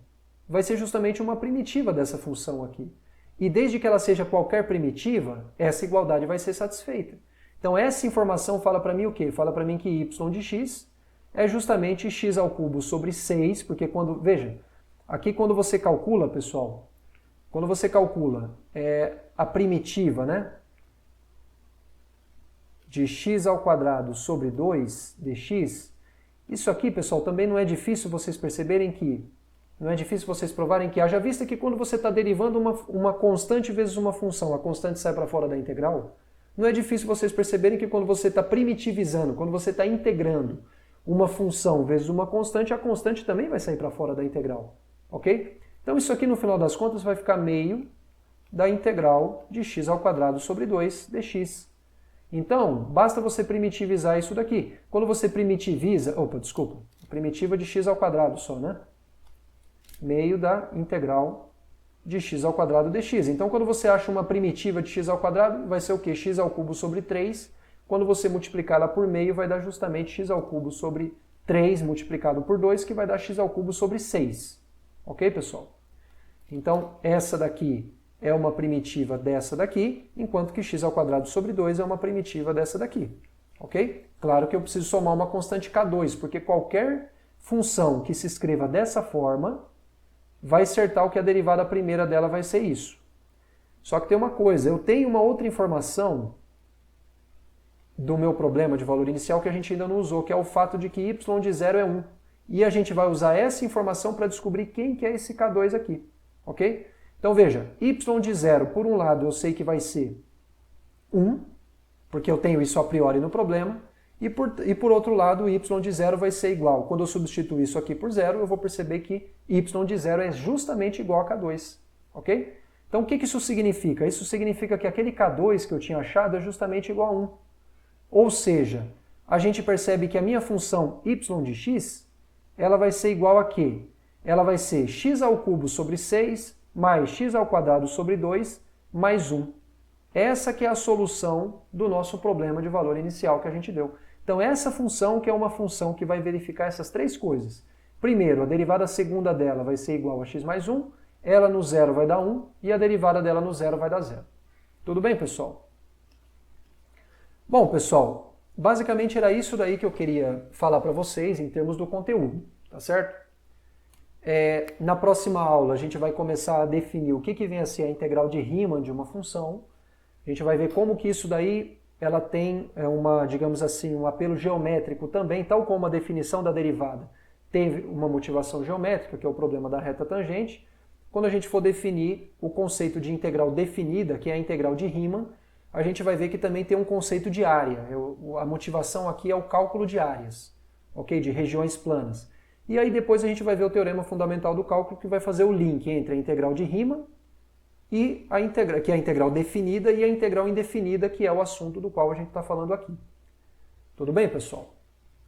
vai ser justamente uma primitiva dessa função aqui. E desde que ela seja qualquer primitiva, essa igualdade vai ser satisfeita. Então essa informação fala para mim o quê? Fala para mim que y de x é justamente x ao cubo sobre 6, porque quando, veja, aqui quando você calcula, pessoal, quando você calcula a primitiva, né, de x ao quadrado sobre 2 dx, isso aqui, pessoal, também não é difícil vocês perceberem que, não é difícil vocês provarem que, haja vista que quando você está derivando uma constante vezes uma função, a constante sai para fora da integral, não é difícil vocês perceberem que quando você está primitivizando, quando você está integrando uma função vezes uma constante, a constante também vai sair para fora da integral, ok? Então isso aqui no final das contas vai ficar meio da integral de x ao quadrado sobre 2 dx. Então, basta você primitivizar isso daqui. Quando você primitiviza, primitiva de x ao quadrado só, né? Meio da integral de x ao quadrado dx. Então, quando você acha uma primitiva de x ao quadrado, vai ser o quê? X ao cubo sobre 3. Quando você multiplicar ela por meio, vai dar justamente x ao cubo sobre 3 multiplicado por 2, que vai dar x ao cubo sobre 6. Ok, pessoal? Então, essa daqui é uma primitiva dessa daqui, enquanto que x ao quadrado sobre 2 é uma primitiva dessa daqui. Ok? Claro que eu preciso somar uma constante k2, porque qualquer função que se escreva dessa forma vai acertar que a derivada primeira dela vai ser isso. Só que tem uma coisa, eu tenho uma outra informação do meu problema de valor inicial que a gente ainda não usou, que é o fato de que y de 0 é 1. E a gente vai usar essa informação para descobrir quem que é esse k2 aqui. Ok? Então veja, y de 0, por um lado eu sei que vai ser 1, porque eu tenho isso a priori no problema, e por outro lado, y de 0 vai ser igual. Quando eu substituir isso aqui por 0, eu vou perceber que y de 0 é justamente igual a k2. Ok? Então o que isso significa? Isso significa que aquele k2 que eu tinha achado é justamente igual a 1. Ou seja, a gente percebe que a minha função y de x, ela vai ser igual a quê? Ela vai ser x ao cubo sobre 6 mais x ao quadrado sobre 2 mais 1. Essa que é a solução do nosso problema de valor inicial que a gente deu. Então essa função que é uma função que vai verificar essas três coisas. Primeiro, a derivada segunda dela vai ser igual a x mais 1, ela no zero vai dar 1 e a derivada dela no zero vai dar 0. Tudo bem, pessoal? Bom, pessoal, basicamente era isso daí que eu queria falar para vocês em termos do conteúdo, tá certo? Na próxima aula a gente vai começar a definir o que vem a ser a integral de Riemann de uma função. A gente vai ver como que isso daí ela tem digamos assim, um apelo geométrico também, tal como a definição da derivada teve uma motivação geométrica, que é o problema da reta tangente. Quando a gente for definir o conceito de integral definida, que é a integral de Riemann, a gente vai ver que também tem um conceito de área. A motivação aqui é o cálculo de áreas, ok? De regiões planas. E aí depois a gente vai ver o teorema fundamental do cálculo, que vai fazer o link entre a integral de Riemann e que é a integral definida, e a integral indefinida, que é o assunto do qual a gente está falando aqui. Tudo bem, pessoal?